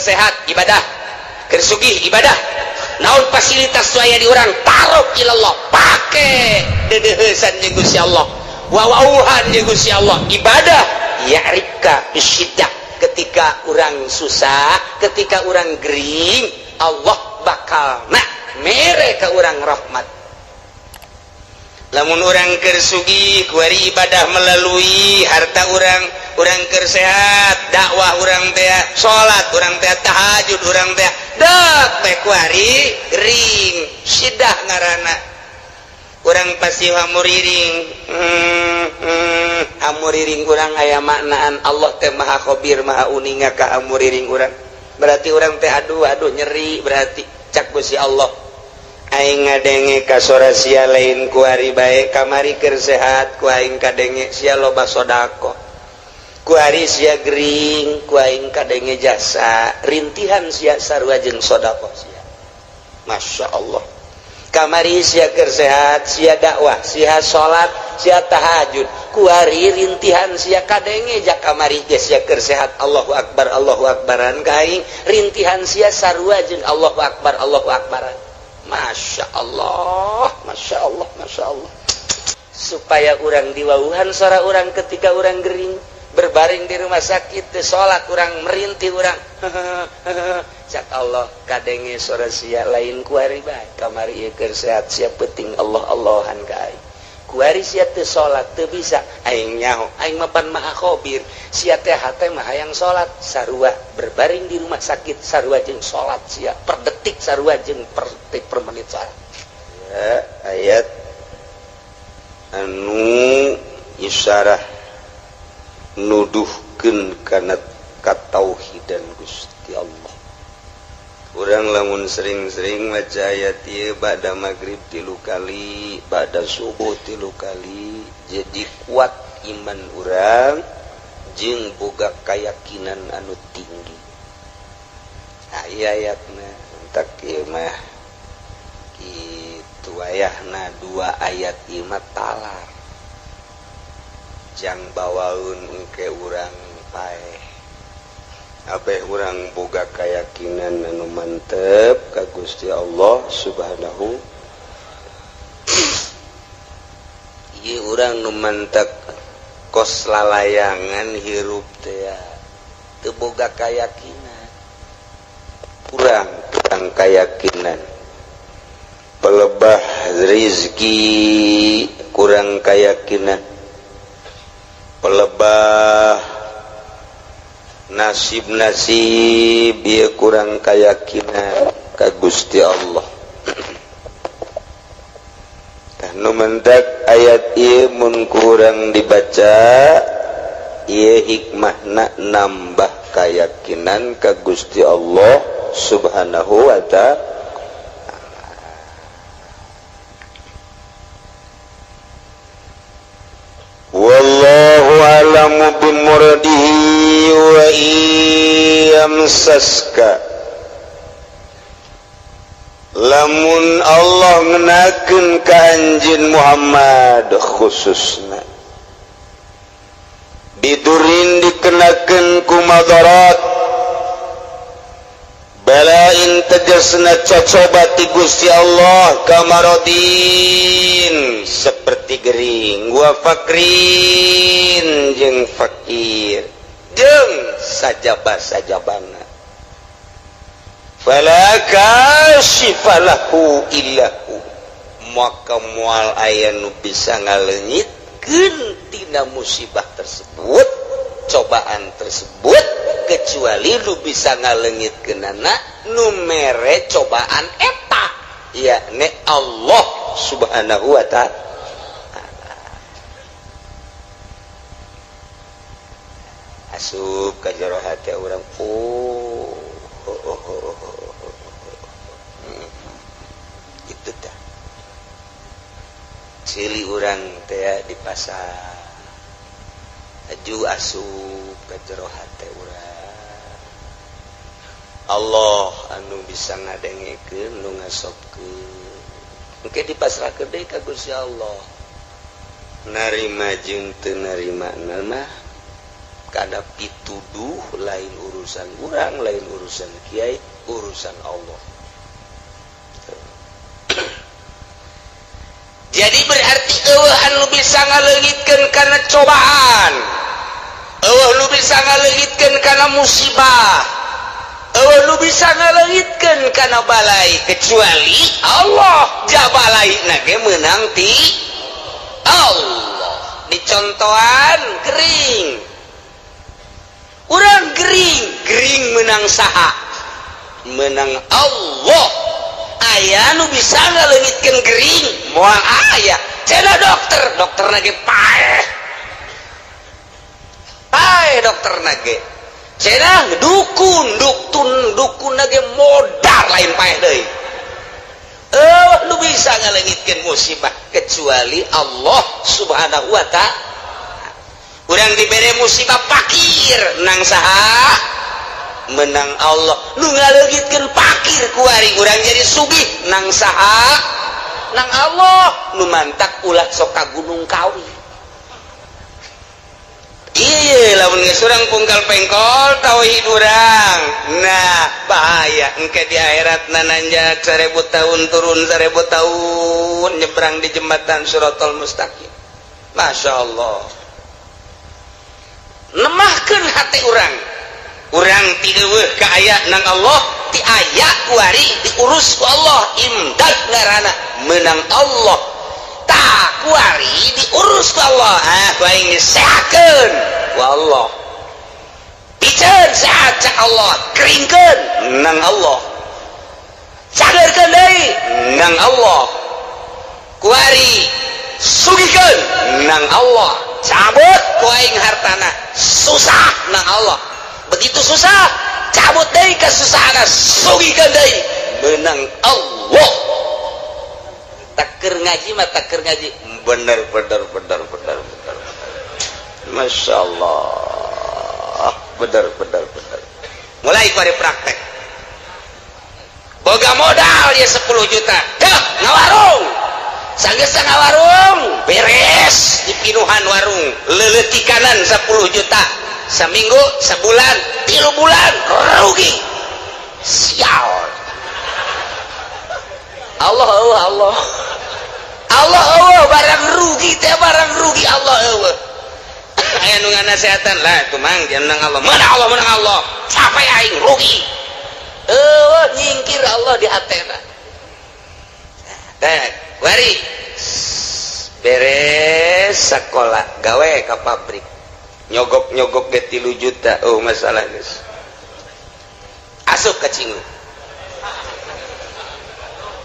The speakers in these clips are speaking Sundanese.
kersehat ibadah, kersugih ibadah, naon fasilitas aya di urang taruh ilallah, pake dedeuheusan jeung Gusti Allah, wawauhan jeung Gusti Allah, ibadah ya'rifka bisyiddah. Ketika orang susah, ketika orang gering, Allah bakal mere ka orang rahmat. Lamun orang kersugi kuari ibadah melalui harta orang kersehat, dakwah orang teh, salat orang teh, tahajud orang teh, dak teh kuari ring sidah ngaranna. Orang pasti hamuriring, hamuriring orang aya maknaan Allah teh maha khabir maha uninga ka hamuriring orang. Berarti orang teh aduh nyeri, berarti cak Gusti Allah aing ngadenge ka sora sia lain ku ari bae kamari keur sehat ku aing kadenge sia loba sedekah, ku ari sia gering ku aing kadenge jasa rintihan sia sarua jeung sedekah sia. Masya Allah, kamari sia keur sehat sia dakwah sia salat sia tahajud ku ari rintihan sia kadenge jak kamari ge sia keur sehat. Allahu akbaran ka aing rintihan sia sarua jeung Allahu akbaran. Masya Allah, Masya Allah, Masya Allah. Supaya orang diwauhan sora orang ketika orang gering berbaring di rumah sakit sholat orang merintih orang cak Allah kadenge sora sia lain kuari bae kamari ieu keur sehat sia penting Allah-Allahan ka aing kuari sia teu sholat teu bisa aing nyaho aing mapan maha khabir sia teh hate mah hayang sholat sarua berbaring di rumah sakit sarua jeung sholat sia per detik sarua jeung per detik per menit sholat ya, ayat anu isyarah nuduhkeun kana katauhidan Gusti Allah. Urang lamun sering-sering maca ayat ieu ba'da magrib 3 kali, ba'da subuh 3 kali, jadi kuat iman urang jeung boga kayakinan anu tinggi. Ayatna entak ieu mah kitu ayahna 2 ayat ieu mah talar. Jang bawaun engke urang paeh. Abe urang boga kayakinan anu mantep ka Gusti Allah Subhanahu. Ieu urang nu mantep kos lalayangan hirup teh teu boga kayakinan. Urang tang kayakinan. Pelebah rezeki kurang kayakinan. Pelebah nasib-nasib dia kurang kayakinan ka Gusti Allah. Nu mentak ayat ieu mun kurang dibaca ieu hikmahna nambah kayakinan ka Gusti Allah Subhanahu wa ta'ala. Wallahu a'lamu bimuradihi wa iyamsaska lamun Allah ngenakeun ka anjeun Muhammad khususna bidurin dikenakeun ku madarat balain tegasna cocoba ti Gusti Allah kamarodin seperti gering wa fakrin jeung fakir jeung sajabah-sajabana fala kashifalahu illahu maka moal aya nu bisa ngaleungitkeun tina musibah tersebut cobaan tersebut kecuali lu bisa ngaleungitkeunana nu mere cobaan eta yakni Allah Subhanahu wa ta'ala. Asup ka jero hati urang itu dah cili urang teh di pasar aju asup ka jero hati urang Allah anu bisa ngadengekeun nu ngasopkeun engke dipasrahkeun deui ka Gusti Allah narima jeung teu narimana mah karena pituduh lain urusan urang, lain urusan kiai, urusan Allah. Jadi berarti eueuh anu bisa ngaleungitkeun kana cobaan, eueuh nu bisa ngaleungitkeun kana musibah, eueuh nu bisa ngaleungitkeun kana balai kecuali Allah. Jabalaina ge meunang ti Allah. Dicontohan gering, urang gering menang saha? Menang Allah. Aya nu bisa ngaleungitkeun gering moal aya cenah dokter nage paeh dokterna ge cenah dukun nage modal lain paeh deui. Nu bisa ngaleungitkeun musibah kecuali Allah Subhanahu wa ta'ala. Urang dibere musibah fakir nang saha? Menang Allah. Nu ngaleungitkeun fakir kuari urang jadi sugih nang saha? Nang Allah. Nu mantak ulah sok ka Gunung Kawi. Ieu lamun geus urang pungkal pengkol tauhid urang. Nah, bahaya engke di akhiratna nanjak 1000 tahun turun 1000 tahun nyebrang di jembatan Shiratal Mustaqim. Masya Allah. Nemahkeun hati urang. Urang ti eueuh ka aya nang Allah, ti aya kuari diurus ku Allah, imdad ngaranna menang Allah. Tah kuari diurus ku Allah, ku aing disehatkeun ku Allah. Piceun sehat cak Allah, keringkeun nang Allah. Cageurkeun deui nang Allah. Kuari sugikeun nang Allah. Cabut ku aing hartana, susah nang Allah. Begitu susah cabut deui kasusahan, sugikeun deui menang Allah. Takeur ngaji mah takeur ngaji bener. Masya Allah, bener. Mulai kuari praktek. Boga modal ya 10 juta, dah ngawarung. Sanggeus ngawarung beres dipinuhan warung, leuleutik kanan 10 juta. Seminggu, sebulan, 3 bulan rugi. Sial. Allah barang rugi teh barang rugi Allah eueuh. Aya nu nganasehatan lah itu mang jeneng Allah. Menang Allah. Sampai aing rugi. Eueuh nyingkir Allah di hatena. Teh, wari. Beres sekolah, gawe ka pabrik. Nyogok ge 3 juta. Oh masalah geus. Asup ka cingu.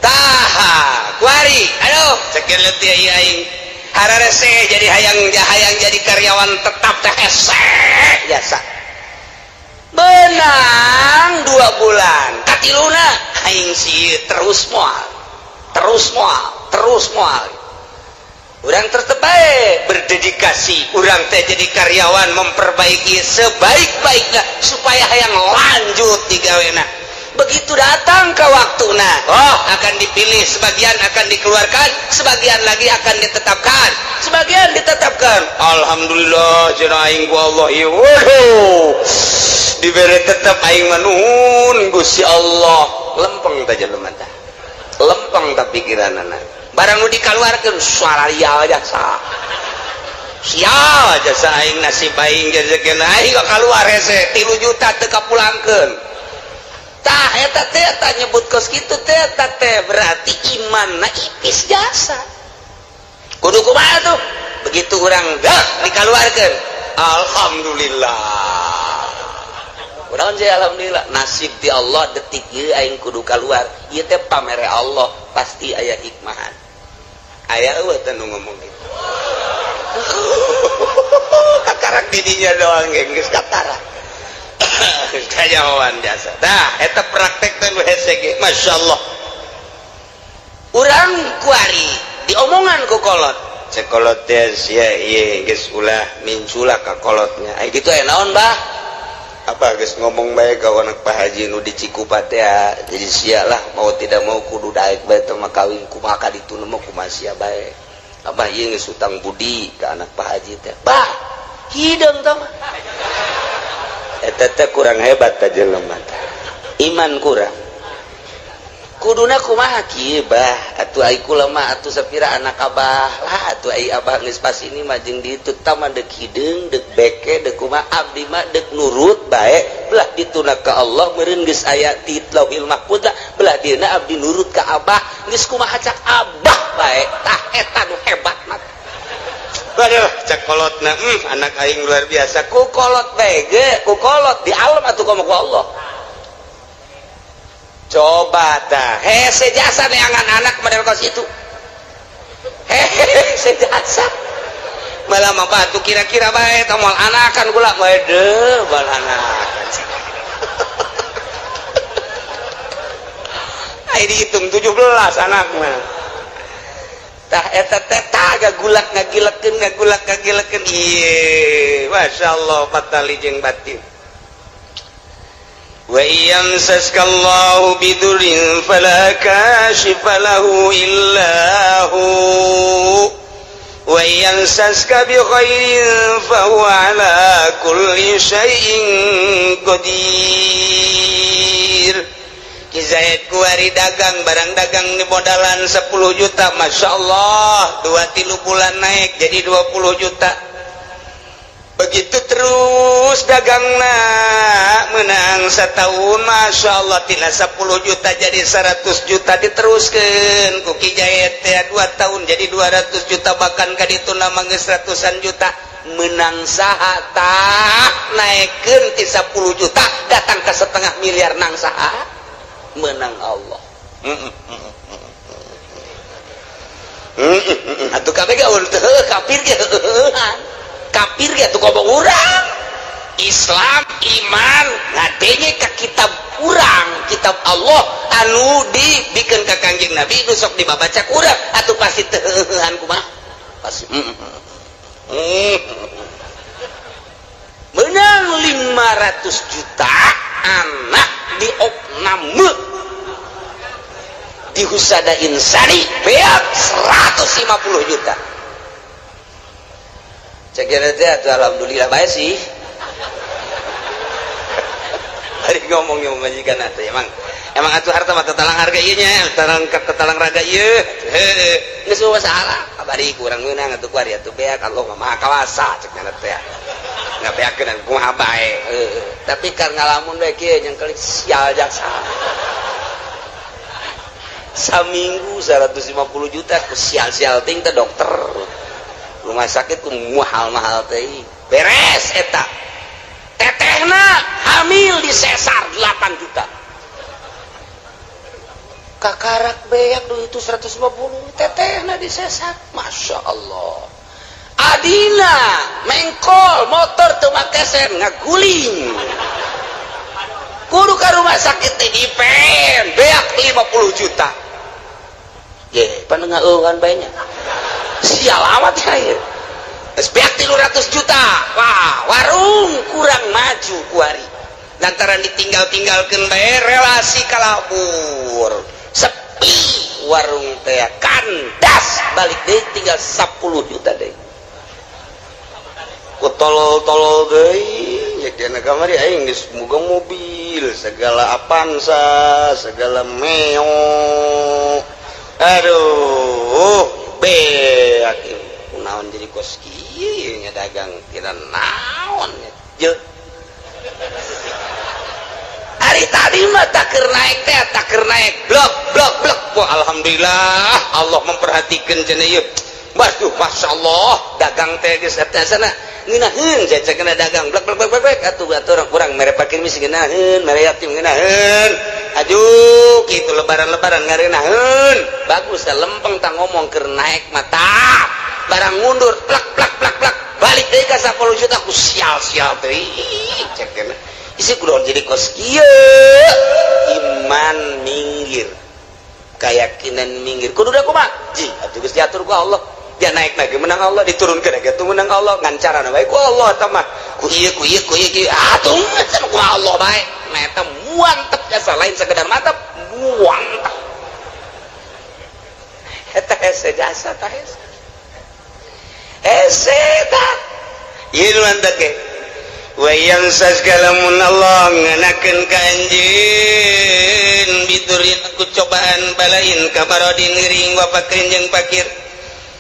Taha, kuari. Aduh, cekeun leutik ieu aing. Hararese jadi hayang jadi karyawan tetap teh hese jasa. Benang 2 bulan. Katiluna aing si terus moal. Urang tetep bae berdedikasi, urang teh jadi karyawan memperbaiki sebaik-baiknya supaya hayang lanjut di gawena. Begitu datang ke waktuna, akan dipilih, sebagian akan dikeluarkan, sebagian lagi akan ditetapkan. Alhamdulillah cenah aing ku Allah ieu. Waduh. Dibere tetep aing manuhun Gusti Allah. Lempeng teh jelema teh. Lempeng teh pikiranana. Barang nu dikaluarkeun suaraya jasa. Sial jasa aing nasib aing rezekina aing kaluar hese 3 juta teu kapulangkeun. Tah eta teh nyebut kos kitu teh berarti imanna ipis jasa. Kudu kumaha tuh? Begitu urang dikaluarkeun. Alhamdulillah. Urang je alhamdulillah nasib di Allah detik ieu aing kudu kaluar. Ieu teh pamere Allah pasti aya hikmahan. Aya eueuh teh nu ngomong kitu. Kakarak didinya doang geus katara. Kajawan jasa. Tah eta praktek teh nu hese ge masyaallah. Urang kuari diomongan ku kolot. Cek kolot teh sia ieu geus ulah mincula ka kolotnya. Ai kitu aya naon, Bah? Apa geus ngomong bae ka anak Pak Haji nu di Cikupa teh jadi sia lah mau tidak mau kudu daek bae teh mah kawin kumaha ka ditu mah kumaha sia bae. Abah ieu geus utang budi ka anak Pak Haji teh. Bah, hidung tah mah eta teh kurang hebat tah jelema iman kurang kuduna kumaha kieu bah atuh ai kula mah atuh sapira anak abah lah atuh ai abah geus pas ini mah jeung ditu tah mah deuk hideung deuk beke deuk kumaha abdi mah deuk nurut bae belah dituna ka Allah meureun geus aya ti Lauhil Mahfuz belah dieuna abdi nurut ka abah geus kumaha cak abah bae tah eta nu hebat mah waduh cak kolotna anak aing luar biasa ku kolot bae ge ku kolot di alam atuh ka Allah coba dah sejasa neangan anak model kos itu sejasa malah mah batu kira-kira bae tomol anakan gula bae deh bal anakan ai dihitung 17 anak mah tah eta teh gagulak ngagilekeun ieu masyaallah patali jeung batin wa yamsaskallahu bidurrin fala kashifa lahu illa hu wa yamsaska bi khairin fa huwa ala kulli syai'in qadir Kizaid kuari dagang barang dagang di modalan 10 juta masyaallah 2-3 bulan naik jadi 20 juta begitu terus dagangna menang setahun Masya Allah tina 10 juta jadi 100 juta diteruskan kuki jahit ya 2 tahun jadi 200 juta bahkan kaditu nama geus ratusan juta menang saha tah naikkeun ti 10 juta datang ke 0,5 miliar nang saha menang Allah atuh kabeh gaul teu kafir ge kafir ya tuh kobong urang Islam iman ngadenge ka kitab urang kitab Allah anu dibikin ka Kangjeng Nabi nu sok dibaca urang atuh pasti teuhan kumaha pasti menang 500 juta anak di opname di husada insani beak 150 juta cek itu alhamdulillah baik sih hari ngomongnya majikan atuh emang atuh harta mah tetalang harga ieu nya tetalang raga ieu geus masalah abari kurang meunang atuh kuari atuh beak Allah mah maha kawasa cek nya teh ngabeakeun kumaha bae tapi keur ngalamun bae kieu yang kali sial jaksa saminggu 150 juta ku sial-sial ting teh dokter rumah sakit ku mahal-mahal teh beres eta tetehna hamil di sesar 8 juta kakarak beak dulu itu 150 tetehna di sesar Masya Allah adina mengkol motor teu make sen ngaguling kudu ka rumah sakit teh dipen beak 50 juta ye panengeueuhan bae nya sial amat ya beak 300 juta wah warung kurang maju kuari lantaran ditinggal-tinggalkeun bae relasi kalabur sepi warung teh kandas balik deui tinggal 10 juta deui ku tolol-tolol deui nya dina kamari aing geus boga mobil segala Avanza segala Meo aduh beak naon jadi kos kieu nya dagang kira naon je hari tadi mah tak keur naik teh tak keur naik blok wah alhamdulillah Allah memperhatikan cenah ieu baduh masyaallah dagang teh geus eta sana ngeunaheun cecekna dagang blok atuh urang mere pakir misi ngeunaheun mere yatim ngeunaheun aduh kitu lebaran ngareunaheun bagus dah lempeng tang ngomong keur naik mata barang mundur plak balik deui ka 10 juta ku sial teh cekna isi kudu jadi kos kieu iman minggir keyakinan minggir kudu da kumaha ji atuh geus diatur ku Allah dia naik lagi menang Allah diturunkeun lagi atuh menang Allah ngancarana bae ku Allah tah mah ku ieu atuh ngan ku Allah bae nah eta muantep jasa lain sekedar mantap muantep eta hese jasa tah hese tah ieu nu mantep ge wayang saskalamun Allah nganakeun ka anjeun biturin aku cobaan balain kabarodin ngering wapakeun jeung fakir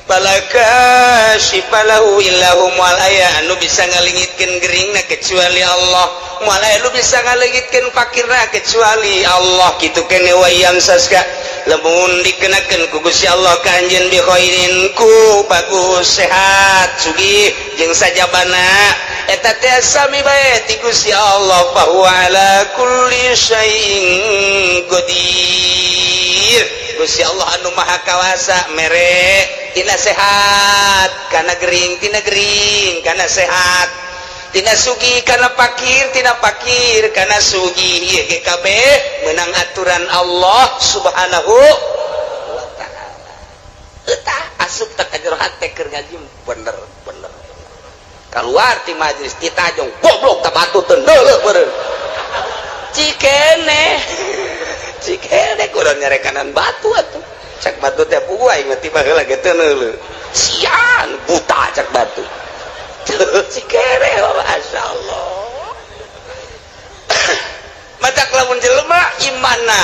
balaka sipalahu illahu moal aya anu bisa ngalingitkeun geuringna kecuali Allah moal aya anu bisa ngalingitkeun fakirna kecuali Allah kitu kene wayang saska lamun dikenakeun ku Gusti Allah ka anjeun bi khairin ku bagus sehat sugih jeung sajabana eta teh sami bae ti Gusti Allah fa huwa ala kulli syai'in qadir Gusti Allah anu maha kawasa mere tina sehat kana gering tina gering kana sehat tina sugih kana fakir tina fakir kana sugih ieu ge kabeh meunang aturan Allah subhanahu wa taala eta asup teh ka jero hate keur ngaji bener keluar ti majelis ditajong goblok teh batu teu neuleuh beureun cikene kurang nyarekanan batu atuh cak batu teh puguai mah tiba heula ge teu neuleuh sian buta cak batu cikene masyaallah matak lamun jelema imanna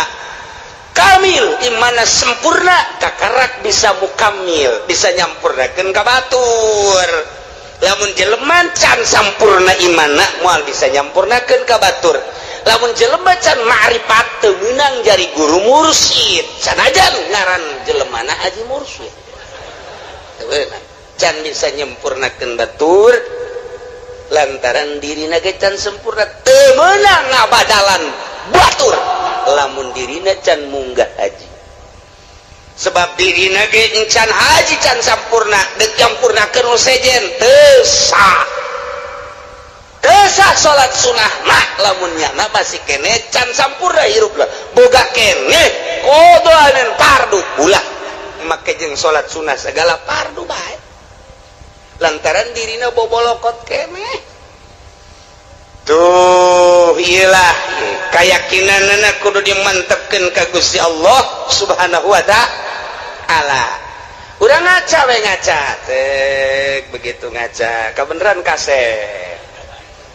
kamil imanna sempurna kakarak bisa mukamil bisa nyampurnakeun ka batur lamun jelema can sampurna imanna moal bisa nyampurnakeun ka batur lamun jelema can ma'rifat teu meunang jari guru mursyid sanajan ngaran jelemana haji mursyid teu beunang can bisa nyempurnakeun batur lantaran dirina ge can sempurna teu meunang ngabadalan batur lamun dirina can munggah haji sebab dirina ge can haji can sampurna deuk nyampurnakeun nu sejen teu sah salat sunah mah lamun nyana masih kene can sampurna hirupna boga kene kodoaneun fardu ulah make jeung salat sunah segala fardu bae lantaran dirina bobolokot kene tuh iyalah keyakinanna kudu dimantepkeun ka Gusti Allah subhanahu wa ta'ala urang ngaca we ngaca teh begitu ngaca kabeneran kasep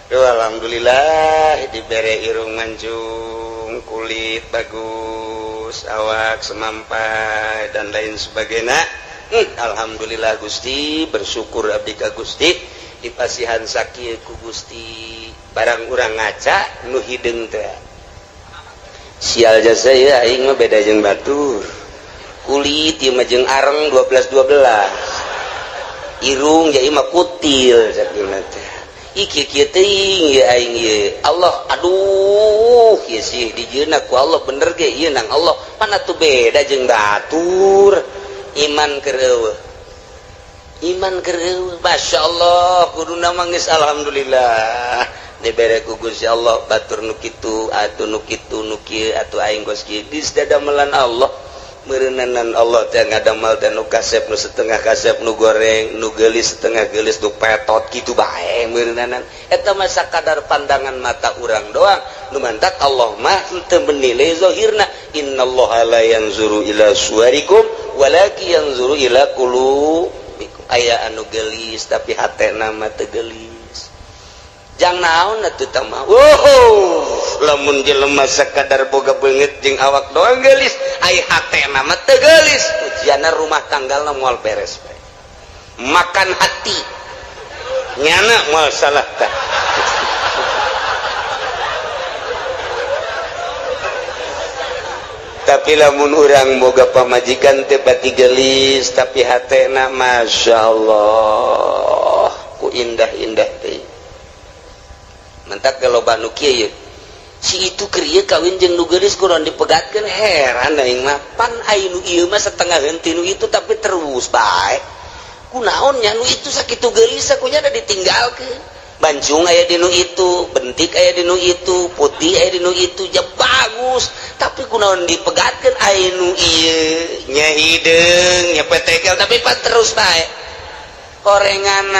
alhamdulillah dibere irung mancung kulit bagus awak semampai dan lain sebagainya alhamdulillah Gusti bersyukur abdi ka Gusti dipasihan sakieu ku Gusti barang urang ngaca nu hideung teh sial jasa ya aing mah beda jeung batur kulit ieu mah jeung areng 12 irung ya ieu mah kutil sakina teh iki kieu teuing ye aing ye Allah aduh ieu sih dijieunna ku Allah bener ge ieu nang Allah mana tuh beda jeung batur iman keur eueuh masyaallah kuduna mangis alhamdulillah dibere ku Gusti Allah batur nu kitu atuh nu kitu nu kieu atuh aing geus kieu geus dadamelan Allah meureunnan Allah teh ngadamal teh nu kasep nu setengah kasep nu goreng nu geulis setengah geulis nu petot kitu bae meureunnan eta mah sakadar pandangan mata urang doang nu mantak Allah mah teu menilai zahirna innallaha la yanzuru ila suwarikum walakin yanzuru ila qulubikum aya anu geulis tapi hatena mah teu geulis jang naon atuh teh mah lamun jelema sakadar boga beungeut jeung awak doang geulis ai hatena mah teu geulis ujianna rumah tanggalna moal beres bae makan hati nyana moal salah tah tapi lamun urang boga pamajikan teh pati geulis tapi hatena masyaallah ku indah-indah teh mentak kalau banu kieu si itu keur ieu kawin jeung nu geulis kunaon dipegatkeun heran aing mah pan ai nu ieu mah setengah henteu nu itu tapi terus bae kunaon nya nu itu sakitu geulis sakunya da ditinggalkeun bancung aya di nu itu bentik aya di nu itu putih aya di nu itu ja bagus tapi kunaon dipegatkeun ai nu ieu nya hideung nya petekel tapi pan terus bae korenganan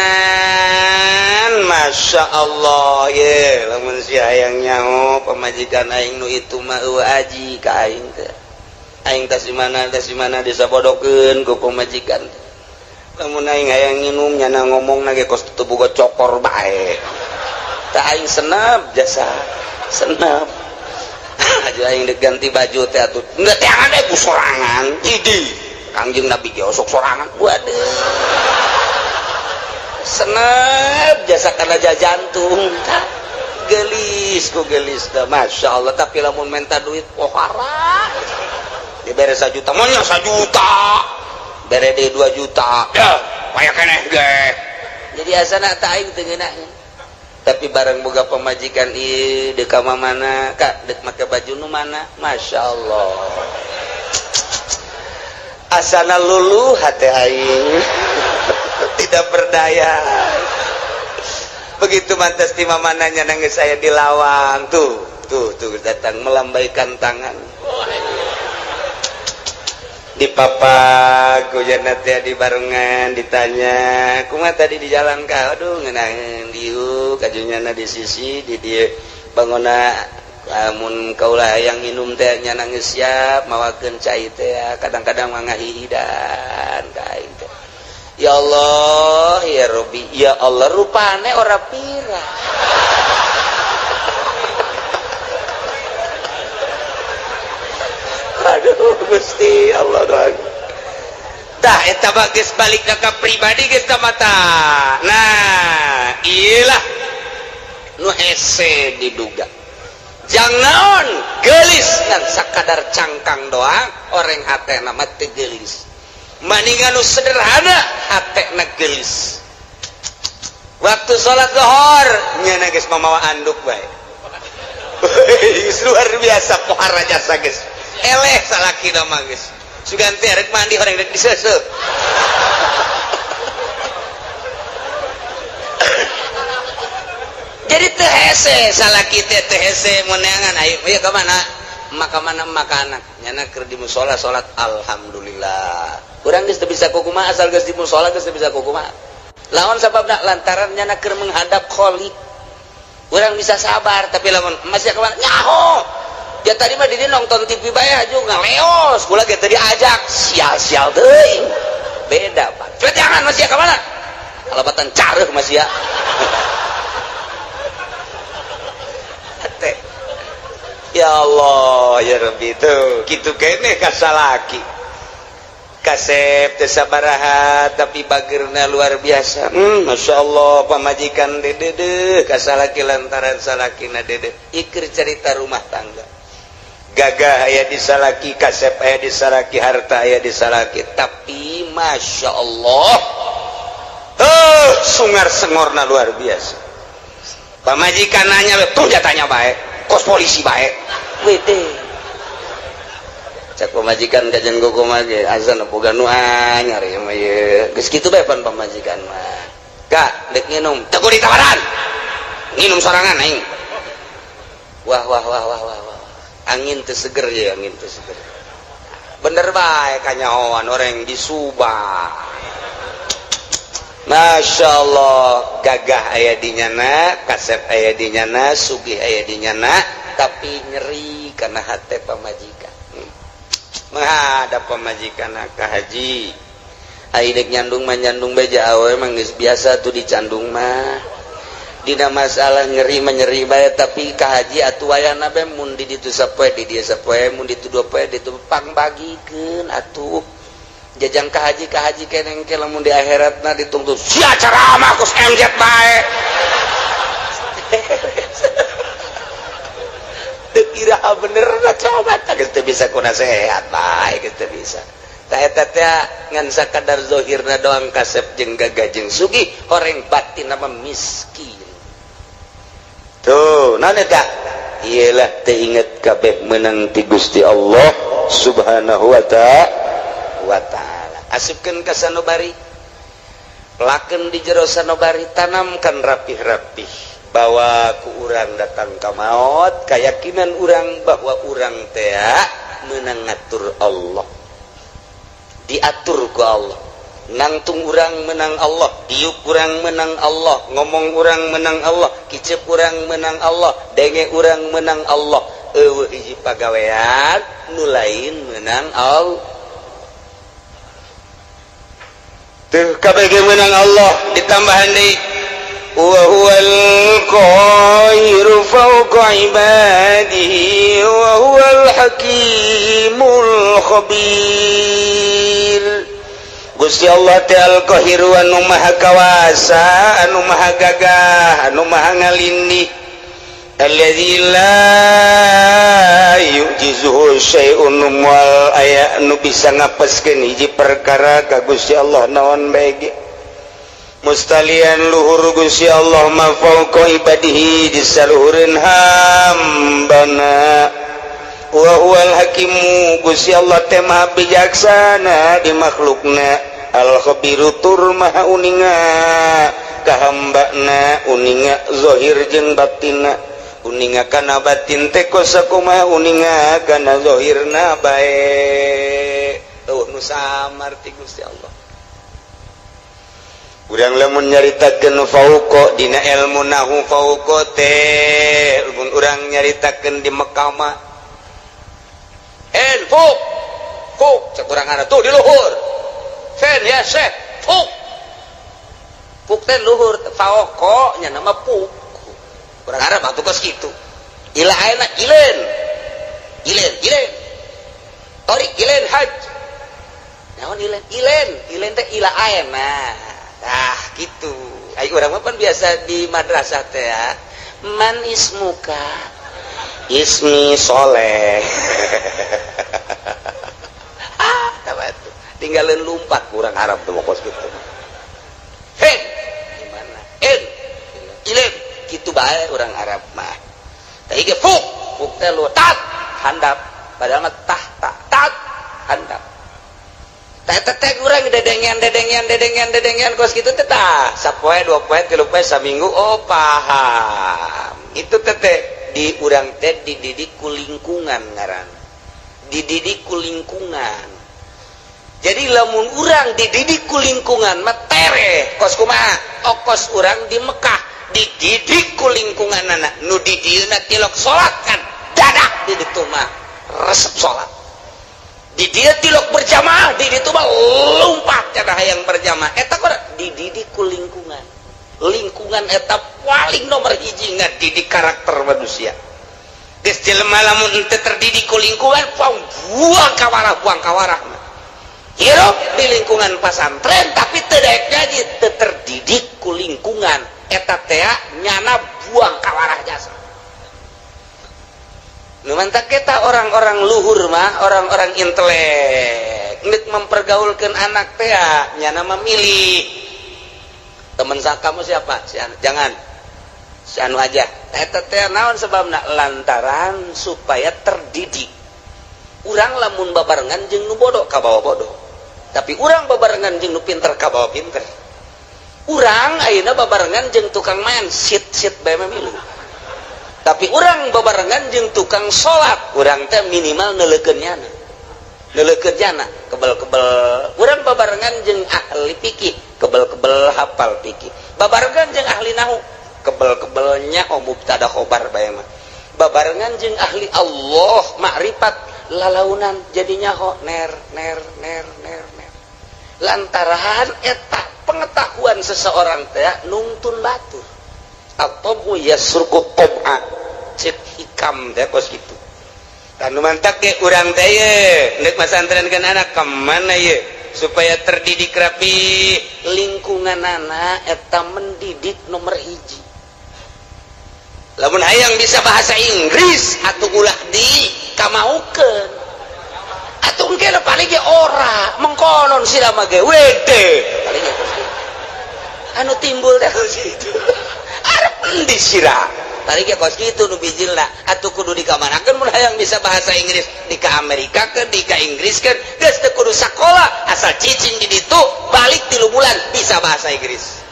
Masya Allah ye lamun si hayang nyaho pamajikan aing nu itu mah eueuh aji ka aing teh aing tas di mana disabodokeun ku pamajikan lamun aing hayang nginum nyana ngomong nage kos teu boga cokor bae tah aing senep jasa senep aja aing dek ganti baju teh atuh enggak teh ade ku sorangan idi Kangjeng Nabi ge osok sorangan waduh senep jasa kana jantung gelis ku gelis dah Masya Allah tapi lamun minta duit pohara dibere 1 juta monya 1 juta bere deui 2 juta ya paya keneh ge jadi asana teh aing teu ngeunaan tapi barang boga pemajikan ieu deuk ka mana kak deuk make baju nu mana Masya Allah asana luluh hati aing tidak berdaya begitu mantas di mamananya nangis saya di lawang tuh datang melambaikan tangan di papa gojana teh di barengan ditanya kumaha tadi di jalan ka aduh ngeunaheun diuk kajunyana di sisi di dieu bangona amun kaulah yang minum teh nya nangis siap mawakeun cai teh kadang-kadang mangahihidan ka aing teh ya Allah ya Rabbi ya Allah rupane ora pira aduh Gusti Allah doang tah eta mah geus balik ka pribadi geus ka mata nah iyalah nu hese diduga jangan gelis ngan sakadar cangkang doang orang hatena mah teu gelis maningan nu sederhana hatena gelis waktu salat zuhur nya geus mamawa anduk bae luar biasa pohara jasa geus eleh salakina mah geus sugan teh rek mandi horeng rek diseuseup jadi teu hese salaki teh teu hese moneangan ayo ieu ka mana makanan nyana keur di mushola salat alhamdulillah urang geus teu bisa kukumaha asal geus di mushola geus teu bisa kukumaha lawan sababna lantaran nyana keur menghadap khaliq urang bisa sabar tapi lamun masih ka mana nyaho ya tadi mah di nonton TV bae juga ngaleos kula ge teu diajak sial-sial teuing beda Pak coba jangan masih ka mana kalabatan careuh masih ya ya Allah ya Rabbi tuh kitu keneh ka salaki kasep teu sabaraha tapi bageurna luar biasa Masya Allah pamajikan dede ka salaki lantaran salakina dede ikir cerita rumah tangga gagah aya di salaki kasep aya di salaki harta aya di salaki tapi Masya Allah sungar sengorna luar biasa pamajikan nanya tuh jatanya baik kos polisi baik wede cak pemajikan kajian gogoma ge azan boga nu anyar ya mah ye geus kitu bae pan pamajikan mah kak dek nginum teu kudu ditawaran nginum sorangan aing wah angin teu seger ya angin teu seger bener bae kanyahoan orang di Subang Masya Allah gagah aya di nyana kasep aya di nyana sugih aya di nyana tapi nyeri karena hati pamajikan menghadap pamajikan ka haji aidek nyandung mah nyandung beja awe emang geus biasa tuh dicandung mah dina masalah nyeri menyeri bae tapi ka haji atuh wayana bae mun di ditu sapoe di dieu sapoe mun ditu 2 poe ditu pang bagikeun atuh jajang ka haji keneng ke lamun di akhiratna ditungtu sia ceramah kus MZ bae teu kira bener coba geus teu bisa kuna sehat bae geus teu bisa tah eta teh ngan sakadar zahirna doang kasep jeung gagah jeung sugih horeng batin mah miskin tuh naon eta iyalah teu inget kabeh meunang ti Gusti Allah subhanahu wa ta'ala asupkeun ka sanubari pelakeun di jero sanubari tanamkan rapih-rapih bahwa ku urang datang ka maut keyakinan urang bahwa urang teh meunang ngatur Allah diatur ku Allah nangtung urang menang Allah diuk urang menang Allah ngomong urang menang Allah kicep urang menang Allah denge urang menang Allah eueuh hiji pagawean nu lain menang Allah tuh kabeh menang Allah ditambahan deui wa huwal qahiru fawqa ibadihi wa huwal hakimul khabir. Gusti Allah teh al-qahir anu maha kawasa anu maha gagah anu maha ngalindih alladzi la yujizuhu syai'un wal aya anu bisa ngapeskeun hiji perkara ka Gusti Allah naon bae ge mustalian luhur Gusti Allah ma fauqa ibadihi di saluhureun hambana wa huwal hakimu Gusti Allah teh maha bijaksana di makhlukna al khabiru tur maha uninga ka hambana uninga zahir jeung batinna uninga kana batin teh kosakumaha uninga kana zahirna bae nu samar ti Gusti Allah. Urang lamun nyaritakeun fauqa dina ilmu nahu fauqa teh mun urang nyaritakeun di Mekah mah fuk fuk cek urang ana tuh di luhur sen ya syekh fuk fuk teh luhur fauqa nya nama fuk urang Arab atuh kos kitu ila ayeuna ilen torik ilen haj naon ilen teh ila ayeuna tah kitu ai urang mah pan biasa di madrasah teh ya man ismuka ismi soleh tabatu tinggalin lumpat kurang Arab tuh kos gitu gimana ilen gitu bae orang Arab mah tadi ge fuk teh lu tat handap padahal mah tat handap teh urang dedengan kos kitu teh tah sapoe 2 poe 3 poe saminggu oh paham itu teh di urang teh dididik ku lingkungan ngaran dididik ku lingkungan jadi lamun urang dididik ku lingkungan mah tereh kos kumaha kos urang di Mekah dididik ku lingkungan anak nu di dieuna tilok salat kan dadak di ditu mah resep salat di dia tilok berjamaah di ditu mah lompat cenah hayang berjamaah eta kok dididik ku lingkungan eta paling nomor hiji ngadidik karakter manusia geus jelema lamun teu terdidik ku lingkungan buang kawarah hirup di lingkungan pesantren tapi teu daek jadi teu terdidik ku lingkungan eta teh nyana buang kawarah jasa nu mantak kita orang-orang luhur mah orang-orang intelek ngeuk mempergaulkeun anak teh nyana memilih teman kamu siapa? Si anu. Jangan si anu aja eta teh naon sebabna lantaran supaya terdidik urang lamun babarengan jeung nu bodoh ka bawa bodoh tapi urang babarengan jeung nu pinter ka bawa pinter urang ayeuna babarengan jeung tukang main sit bae milu tapi urang babarengan jeung tukang salat urang teh minimal neulekeun jana kebel-kebel urang babarengan jeung ahli fikih kebel-kebel hafal fikih babarengan jeung ahli nahu kebel-kebelnya mubtada khobar bae mah babarengan jeung ahli Allah makrifat lalaunan jadinya ner lantaran eta pengetahuan seseorang teh nungtun batur atau yasruku tab'a cek hikam teh kos kitu tanu mantak ge urang teh ye neuk masantrenkeun anak ka mana ye supaya terdidik rapi lingkungan anak eta mendidik nomor hiji lamun hayang bisa bahasa Inggris atuh ulah di kamaukeun atuh engke paling ge ora mengkonon sira mah ge wede paling ge anu timbul teh kitu arep endi sira tadi ge kos kitu nu bijilna atuh kudu dikamanakeun mun hayang bisa bahasa Inggris di ka Amerika ke di ka Inggris ke geus teu kudu sakola asal cicing di ditu balik 3 bulan bisa bahasa Inggris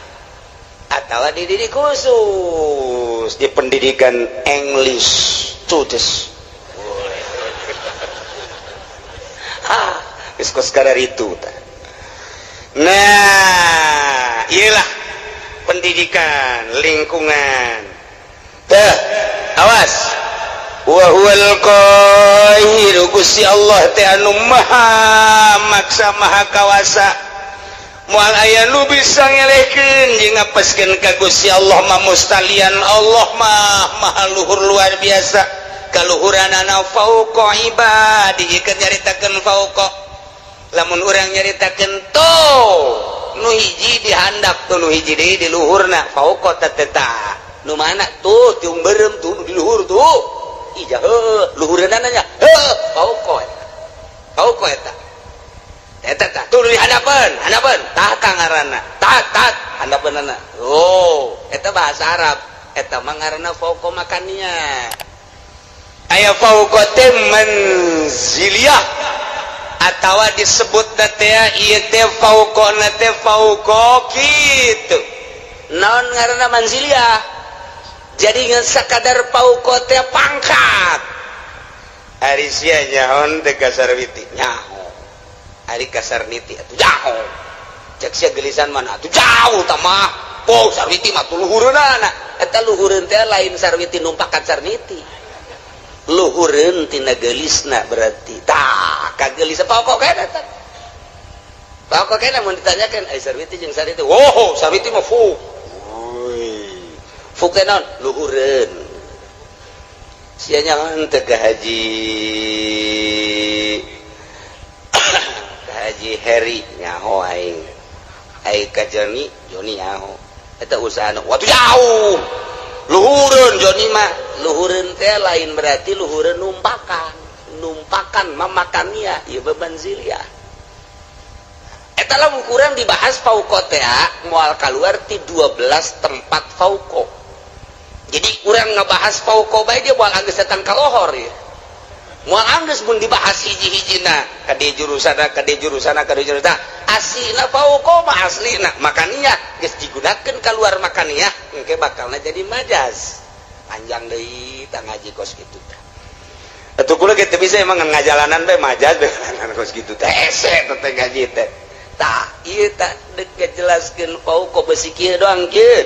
atawa dididik khusus di pendidikan English studies geus kos kadar itu nah iyalah pendidikan lingkungan teh awas wa huwal qahir Gusti Allah teh anu maha maksa maha kawasa moal aya nu bisa ngelehkeun jeung ngapeskeun ka Gusti Allah mah mustalian Allah mah maha luhur luar biasa kaluhuranana fauqa ibadi ikeun nyaritakeun fauqa lamun urang nyaritakeun to nu hiji dihandap tuh nu hiji deui di luhurna fauqa tateta nu mana tuh tiung beureum tuh di luhur tuh ija heuh luhureunna nya heuh fauqa eta eta tuh di hadapan tah ngaranna tat hadapanna oh eta bahasa Arab eta mah ngaranna fauqa makania aya fauqa teh manziliyah atawa disebut teh ieu teh fauqana teh fauqa kitu naon ngaranna manziliyah jadi ngan sakadar fauqa teh pangkat ari sia nyaon teh kasar witi nyaho ari kasar niti atuh jauh cek sia gelisan mana atuh jauh tah mah oh sarwiti mah tuh luhureunna eta luhureun teh lain sarwiti numpakan sarniti luhureun tina gelisna berarti tah kagelis pokok kana tah pokok kana mun ditanyakeun ai sarwiti jeung sarwiti oh sarwiti mah fuk fuk teh naon luhureun sia nyaon teh ka Haji Heri nyaho aing ka Joni nyaho eta usahana waktu jauh luhureun Joni mah luhureun teh lain berarti luhureun numpakan mamakannya ieu beban ziliyah eta lamun kurang dibahas fauqa teh moal kaluar ti 12 tempat fauqa jadi urang ngabahas fauqa bae dia moal anggeus datang ka lohor ya moal anggeus mun dibahas hiji-hijina kade jurusana aslina fauqa mah aslina makania geus digunakeun kaluar makania engke bakalna jadi majaz panjang deui tah ngaji kos kitu tah atuh kula kitu bisa emang ngajalanan bae majaz bae kos kitu teh ese teh ngaji teh tah ieu tah deuk ngajelaskeun fauqa besi kieu doang kieu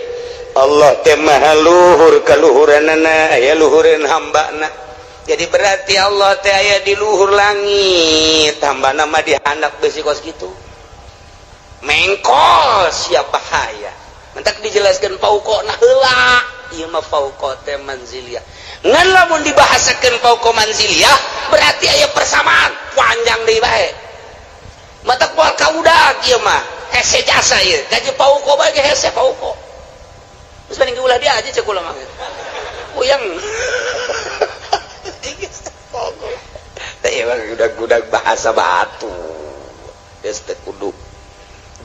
Allah teh maha luhur kaluhuranana aya luhureun hambana jadi berarti Allah teh aya di luhur langit hambana mah dihandap besi kos kitu mengkol siapa bahaya mentak dijelaskeun fauqana heula ieu mah fauqa teh manziliyah ngan lamun dibahasakeun fauqa manziliyah berarti aya persamaan panjang deui bae matak moal kaudag ieu mah hese jasa ieu gaji fauqa bae ge hese fauqa geus mending ulah dia aja cek ulah mah uyang teh udah bahasa batu geus teh kudu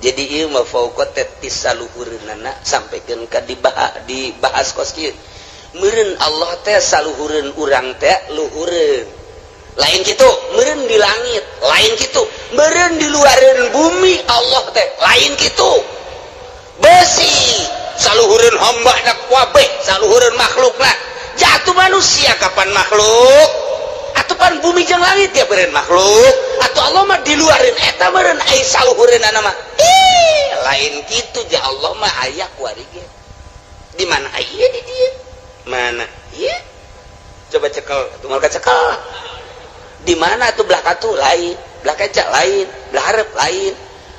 jadi ieu mah fauqa teh tisaluhureunana sampikeun ka dibahas kos kieu meureun Allah teh saluhureun urang teh luhureun lain kitu meureun di langit lain kitu meureun di luareun bumi Allah teh lain kitu besi saluhureun hambana kabeh saluhureun makhlukna jatuh manusia kapan makhluk atupan bumi jeung langit ya beureun makhluk atuh Allah mah di luareun eta meureun ai saluhureunana mah lain kitu ja Allah mah aya kuari ge di mana aya di dieu mana ieu coba cekel tunggal kacekel di mana atuh belah katu lain belah kaca lain belah hareup lain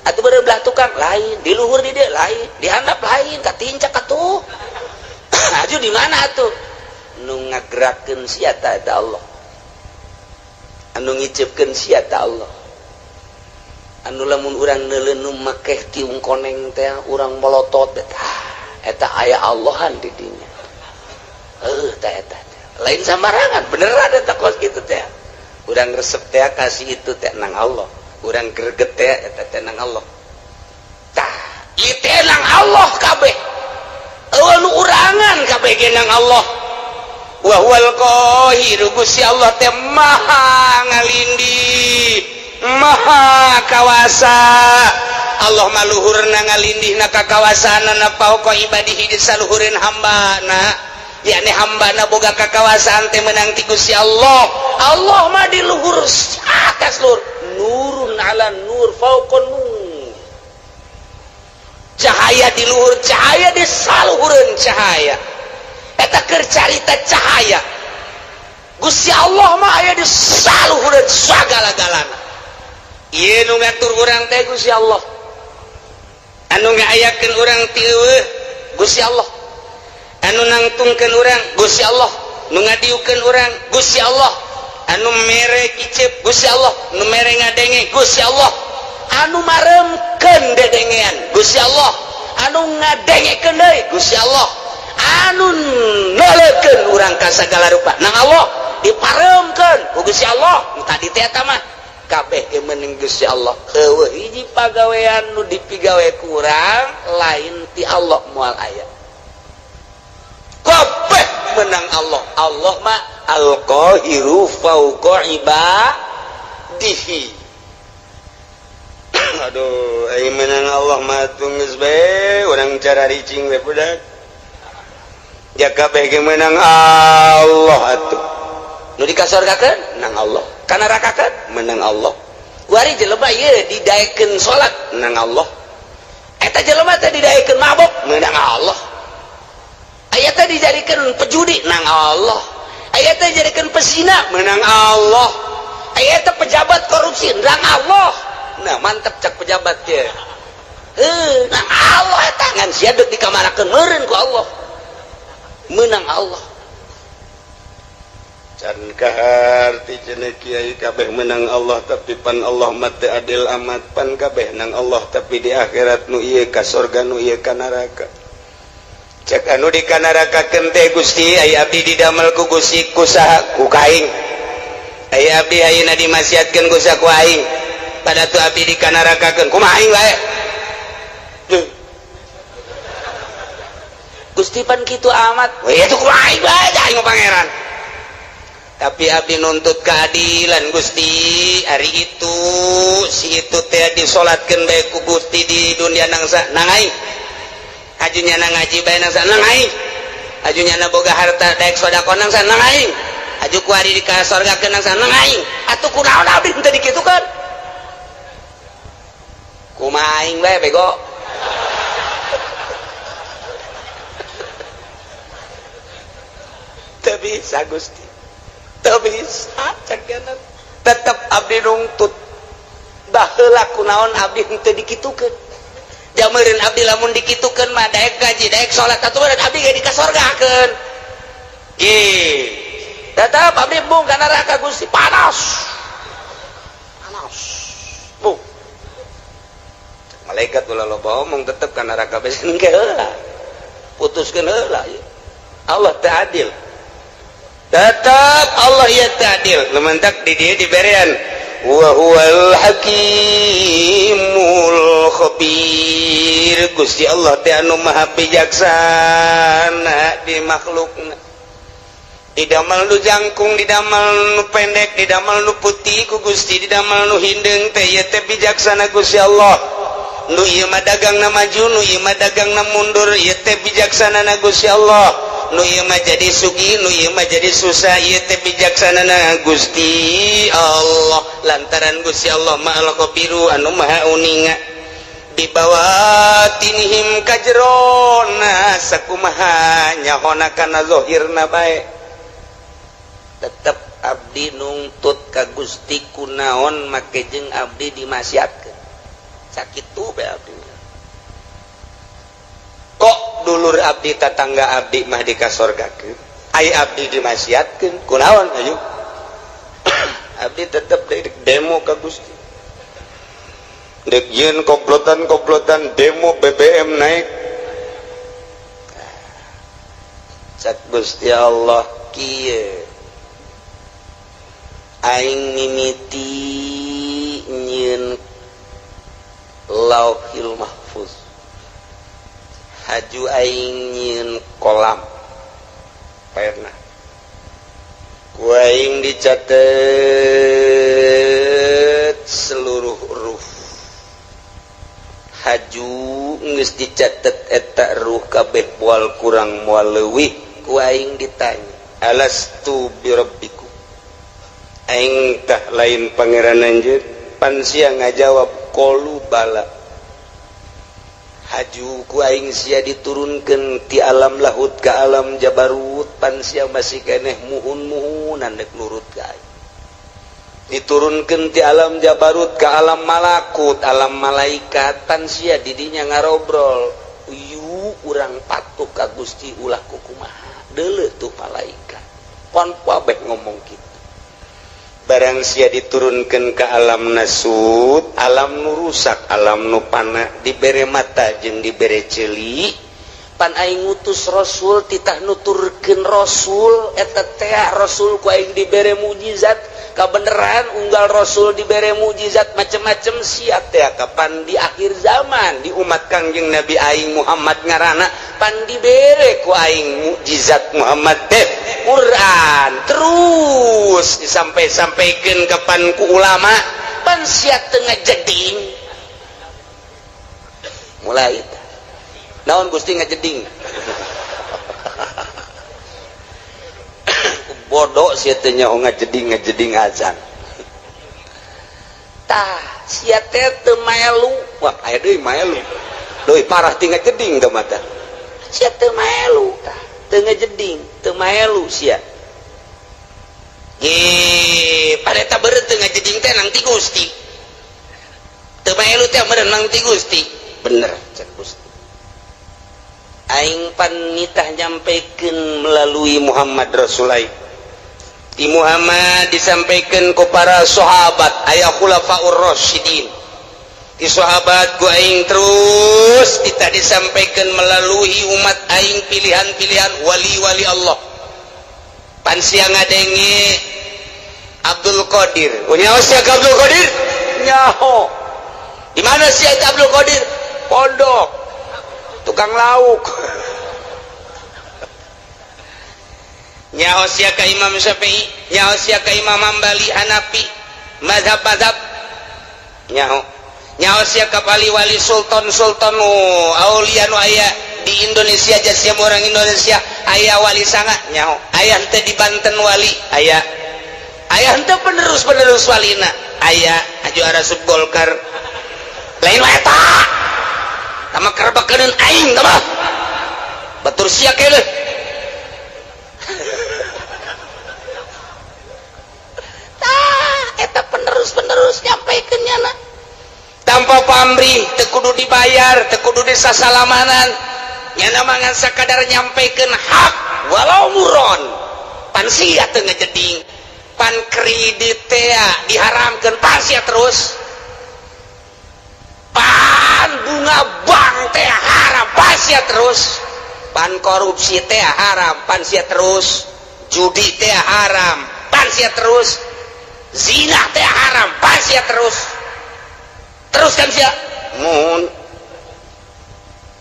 atuh beureun belah tukang lain di luhur di dieu lain di handap lain katincak atuh aju di mana atuh nu ngagerakeun sia ta eta Allah anu ngiceupkeun sia ta Allah anu lamun urang neuleun nu makeh tiung koneng teh urang molotot eta aya Allahan di dinya tah eta lain samarangan beneran eta kos kitu teh urang resep teh kasih itu teh nang Allah urang greget teh eta teh nang Allah tah ieu teh nang Allah kabeh anu urangan kabeh ge nang Allah wa huwal qahir Gusti Allah teh maha ngalindih maha kawasa Allah maluhurna ngalindihna ka kawasaanna fauqa ibadihi di saluhureun hambana yakni hambana boga kakawasaan teh meunang ti Gusti Allah Allah mah di luhur atas luhur nurun ala nur fauqa nur cahaya di luhur cahaya di saluhureun cahaya eta keur carita cahaya Gusti Allah mah aya di saluhureun sagala-galana ieu nu ngatur urang teh Gusti Allah anu ngaayakeun urang ti eueuh Gusti Allah, anu nangtungkeun urang Gusti Allah, nu ngadiukeun urang Gusti Allah, anu mere kicep Gusti Allah, nu mere ngadenge Gusti Allah, anu maremkeun dedengean Gusti Allah, anu ngadengekeun deui Gusti Allah, anu noleukeun urang ka sagala rupa nang Allah diparemkeun ku Gusti Allah. Tadi teh eta mah kabeh ge meuning Gusti Allah. Heueuh hiji pagawean nu dipigawe ku urang lain ti Allah moal aya. Kabeh menang Allah. Allah mah al-qahiru fauqa ibadihi. Aduh, ai menang Allah mah geus bae urang cara ricing we budak. Ya kabeh ge menang Allah atuh. Nu dikasorgakeun nang Allah, kana nerakakeun menang Allah. Wari jelema ieu didaekeun salat menang Allah. Eta jelema teh didaekeun mabok menang Allah. Aya teh dijadikeun pejudi nang Allah. Aya teh dijadikeun pesina menang Allah. Aya teh pejabat korupsi nang Allah. Nah, mantap cak pejabat teh. Nang Allah eta ngan sia deuk dikamarakeun meureun ku Allah. Menang Allah. Can kaharti cenah kiai kabeh menang Allah tapi pan Allah mah teu adil amat, pan kabeh nang Allah tapi di akhirat nu ieu ka surga nu ieu ka neraka. Cek anu di ka nerakakeun teh Gusti aya abdi didamel ku Gusti ku saha ku kaing. Aya abdi ayeuna dimasiatkeun ku saha ku aing. Pada tu abdi di ka nerakakeun kumaha aing wae. Gusti pan kitu amat. Weh atuh kumaha aing wae aing pangeran. Tapi abdi nuntut keadilan Gusti. Hari itu si itu teh disolatkeun bae ku Gusti di dunia nangsa nang aing. Ajunya nang ngaji bae nangsa nang aing. Ajunya na boga harta daek sedekah nangsa nang aing. Aju ku ari di ka surgakeun nangsa nang aing. Atuh kunaon abdi teu dikitukeun? Kumaha aing bae bego. Teu bisa Gusti. Teu bisa cakeun tetep abdi nungtut baheula kunaon abdi teu dikitukeun. Jameureun abdi lamun dikitukeun mah daek gaji daek salat atuh abdi ge di ka sorgakeun. Tetep abdi bung ka neraka Gusti panas. Panas. Bung. Malaikat ulah loba omong tetep ka neraka besen ge heula. Putuskeun heula. Allah teu adil. Tetap Allah ya ta'adil lementak di dia diberian wa huwal hakimul khabir. Gusti Allah teh anu maha bijaksana di makhlukna. Didamel nu jangkung, didamel nu pendek, didamel nu putih ku Gusti, didamel nu hindeng teh ieu teh bijaksana Gusti Allah. Nu ieu mah dagangna maju, nu ieu mah dagangna mundur, ieu teh bijaksana na Gusti Allah. Nu ieu mah jadi sugih, nu ieu mah jadi susah, ieu teh bijaksanana Gusti Allah. Lantaran Gusti Allah mah al-Qabiru anu maha uninga. Di bawatinihim kajrona sakumaha nyahona kana zahirna bae. Tetep abdi nungtut ka Gusti kunaon make jeung abdi dimasiatkeun. Sakitu bae abdi. Kok dulur abdi tetangga abdi mah dikasorgakeun ai abdi dimasiatkeun kunaon ayu abdi tetep demo ka Gusti dek ieun komplotan demo BBM naik cak Gusti Allah kieu aing mimiti nyieun lauhil mahfuz haju aing nyieun kolam pernah ku aing dicatet seluruh ruh haju geus dicatet eta ruh kabeh moal kurang moal leuwih ku aing ditanya alastu birabbikum aing tah lain pangeran anjeun pan sia ngajawab qalu bala haju ku aing sia diturunkeun ti alam lahut ka alam jabarut pan sia masih keneh muhun-muhunan dek nurut ka aing diturunkan di alam Jabarut ke alam malakut, alam malaikat, pan sia didinya ngarobrol. Urang patuh ka Gusti ulah kukumaha deuleu tuh malaikat pon kabeh ngomong kitu. Barang sia diturunkeun ka alam nasut, alam nu rusak, alam nu pana, dibere mata jeung dibere ceuli, pan aing ngutus rasul titah nuturkeun rasul eta teh rasul ku aing dibere mukjizat kabeneran, unggal rasul dibere mukjizat macem-macem sia teh kapan di akhir zaman di umat Kangjeng Nabi aing Muhammad ngaranna pan dibere ku aing mukjizat Muhammad teh Quran terus disampai-sampaikan kapan ku ulama pan sia teu ngajeding mulai naon Gusti ngajeding bodoh sia teh nya ngajeding azan tah sia teh teu melu wah aya deui melu deui parah ti ngajeding teh mata sia teu melu tah teu ngajeding teu melu sia ge pareta beureut teu ngajeding teh nang ti Gusti teu melu teh meureun nang ti Gusti bener cek Gusti aing pan nitah nyampikeun melalui Muhammad Rasulullah di Muhammad disampaikan ke para sahabat aya khulafaur rasyidin di sahabat ku aing terus kita disampaikan melalui umat aing pilihan-pilihan wali-wali Allah pan sia ngadenge Abdul Qadir nyaho sia Abdul Qadir nyaho di mana sia Abdul Qadir pondok tukang lauk nyaho sia ka Imam Syafi'i nyaho sia ka Imam Hambali Hanafi mazhab-mazhab nyaho sia ka wali sultan aulia nu aya di Indonesia aja sia orang Indonesia aya wali sanga nyaho aya henteu di Banten wali aya henteu penerus walina aya juara sub Golkar lain wae eta tama kerebakeun aing tama batur sia keuleuh eta penerus nyampaikeun nyana tanpa pamrih teu kudu dibayar teu kudu disasalamanan nyana mangan sakadar nyampaikeun hak walau muron pan sia teu ngajeding pan kredit teh diharamkeun pan sia terus pan bunga bank teh haram pan sia terus pan korupsi teh haram pan sia terus judi teh haram pan sia terus zina teh haram pan sia teruskan sia mun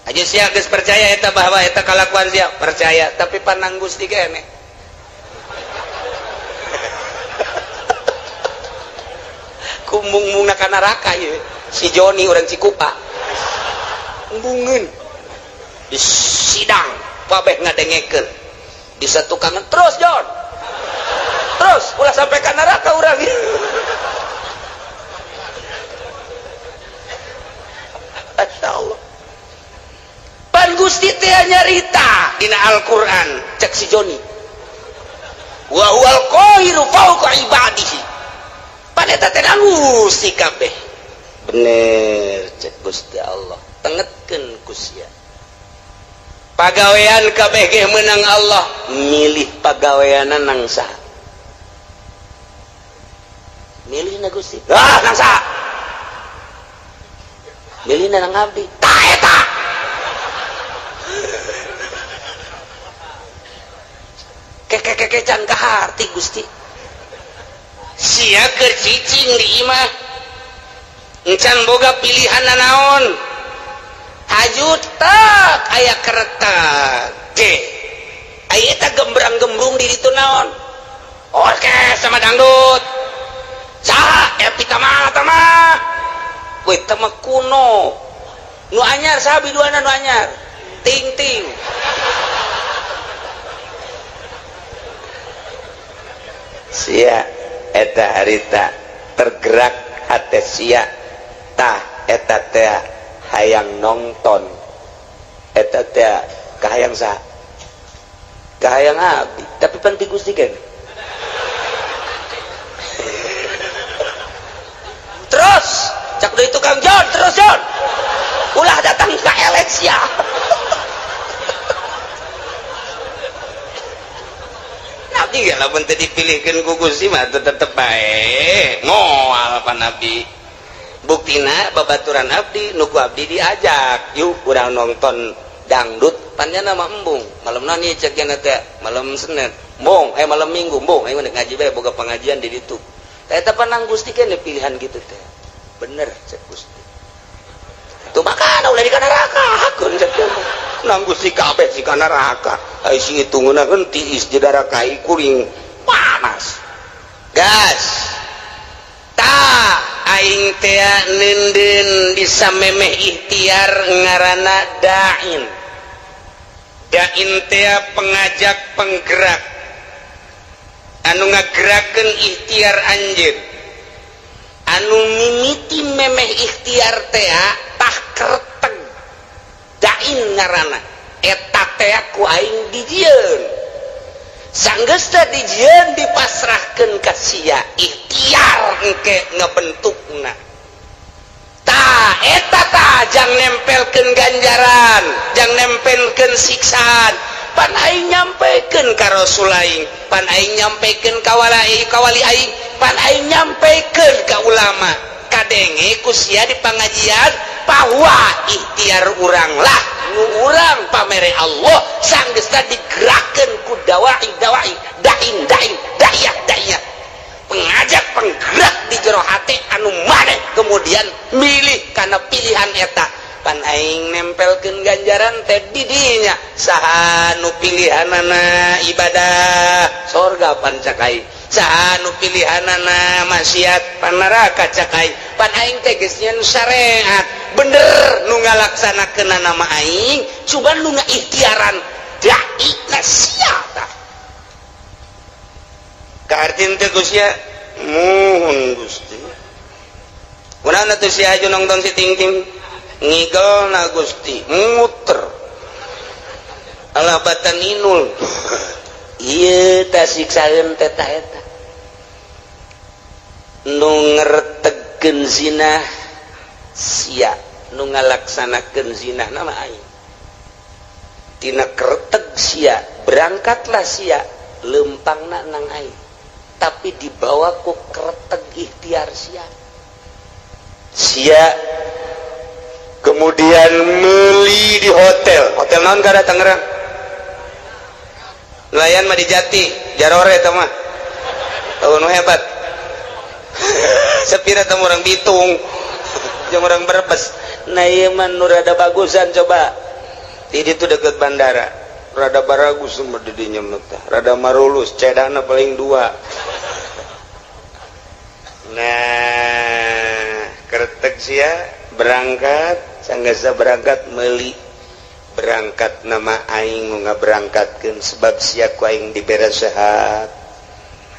aja sia geus percaya eta bahwa eta kalakuan sia percaya tapi panang Gusti kene kumbung-mungna ka neraka ieu si Joni urang Cikupa embungeun di sidang kabeh ngadengekeun di satu kangen terus Jon terus ulah sampai ke neraka urang Masya Allah pan Gusti teh nyarita dina Al-Quran cek si Joni wa huwal qahiru fawqa ibadihi pan eta teh Gusti kabeh bener cek Gusti Allah tengetkeun ku sia pagawean kabeh ge meunang Allah milih pagaweana nang saha milih na Gusti nang saha milih na nang abdi tah eta kecan kaharti Gusti sia keur cicing di imah encan boga pilihan naon hajut tak aya keretak ge aya eta gembrang-gembrung di ditu naon orkes sama dangdut saha epi tamah we tamah kuno nu anyar saha biduana nu anyar ting sia eta harita tergerak hate sia tah eta teh hayang nonton eta teh kahayang saha kahayang abdi tapi pan ti Gusti kan lamun teu dipilihkeun ku Gusti mah tetep bae moal pan abdi. Buktina babaturan abdi nuku abdi diajak yuk urang nonton dangdut panjana mah embung malam nani cek yana teh malam Senin embung malam Minggu embung aing ngaji bae boga pengajian di ditu eta panang Gusti keneh pilihan gitu teh bener cek Gusti tuh makana ulah di kana neraka hakeun cek nang Gusti kabeh si kana neraka ai sing hitungna kan tiis di neraka kuring panas gas aing teh nenden bisa memeh ikhtiar ngaranna dain teh pengajak penggerak anu ngagerakeun ikhtiar anjeun anu mimiti memeh ikhtiar teh tah kereteg dain ngaranna eta teh ku aing dijieun sanggesta dijieun dipasrahkeun ka sia ikhtiar engke ngabentukna tah eta tah jang nempelkeun ganjaran jang nempelkeun siksaan pan aing nyampekeun ka rasul aing pan aing nyampekeun ka wali aing pan aing nyampekeun ka ulama kadenge ku sia di pangajian bahwa ikhtiar urang lah nu urang pamere Allah sanggesta digerakkeun ku dai da'iyah pengajak penggerak di jero hati anu maneh kemudian milih karena pilihan eta pan aing nempelkeun ganjaran teh di dinya saha nu pilihanana ibadah surga pan cak aing saha nu pilihanana maksiat pan neraka cak aing pan aing teh geus nyen syariat bener nu ngalaksanakeun nama aing cuman nu ngaikhtiaran dai sia tah kaartin teh Gusti muhun Gusti urang atuh sia aju nongton si ting-ting ngigelna Gusti muter alabatan inul ieu tah siksaeun teh tah eta nu ngeretegkeun zina sia nu ngalaksanakeun zina nama aing tina kereteg sia berangkatlah sia lempangna nang aing tapi dibawa ku kereteg ikhtiar sia kemudian meuli di hotel naon kada Tangerang nelayan mah di Jati Jarore teh mah nu hebat sepira teh urang Bitung jeung urang Brebes nah ieu mah nu rada bagusan coba di ditu deket bandara rada baragus mah di dinya mah rada marulus cedana paling 2 nah keretek sia berangkat sanggasa berangkat meuli berangkat nama aing ngaberangkatkeun sebab sia ku aing dibere sehat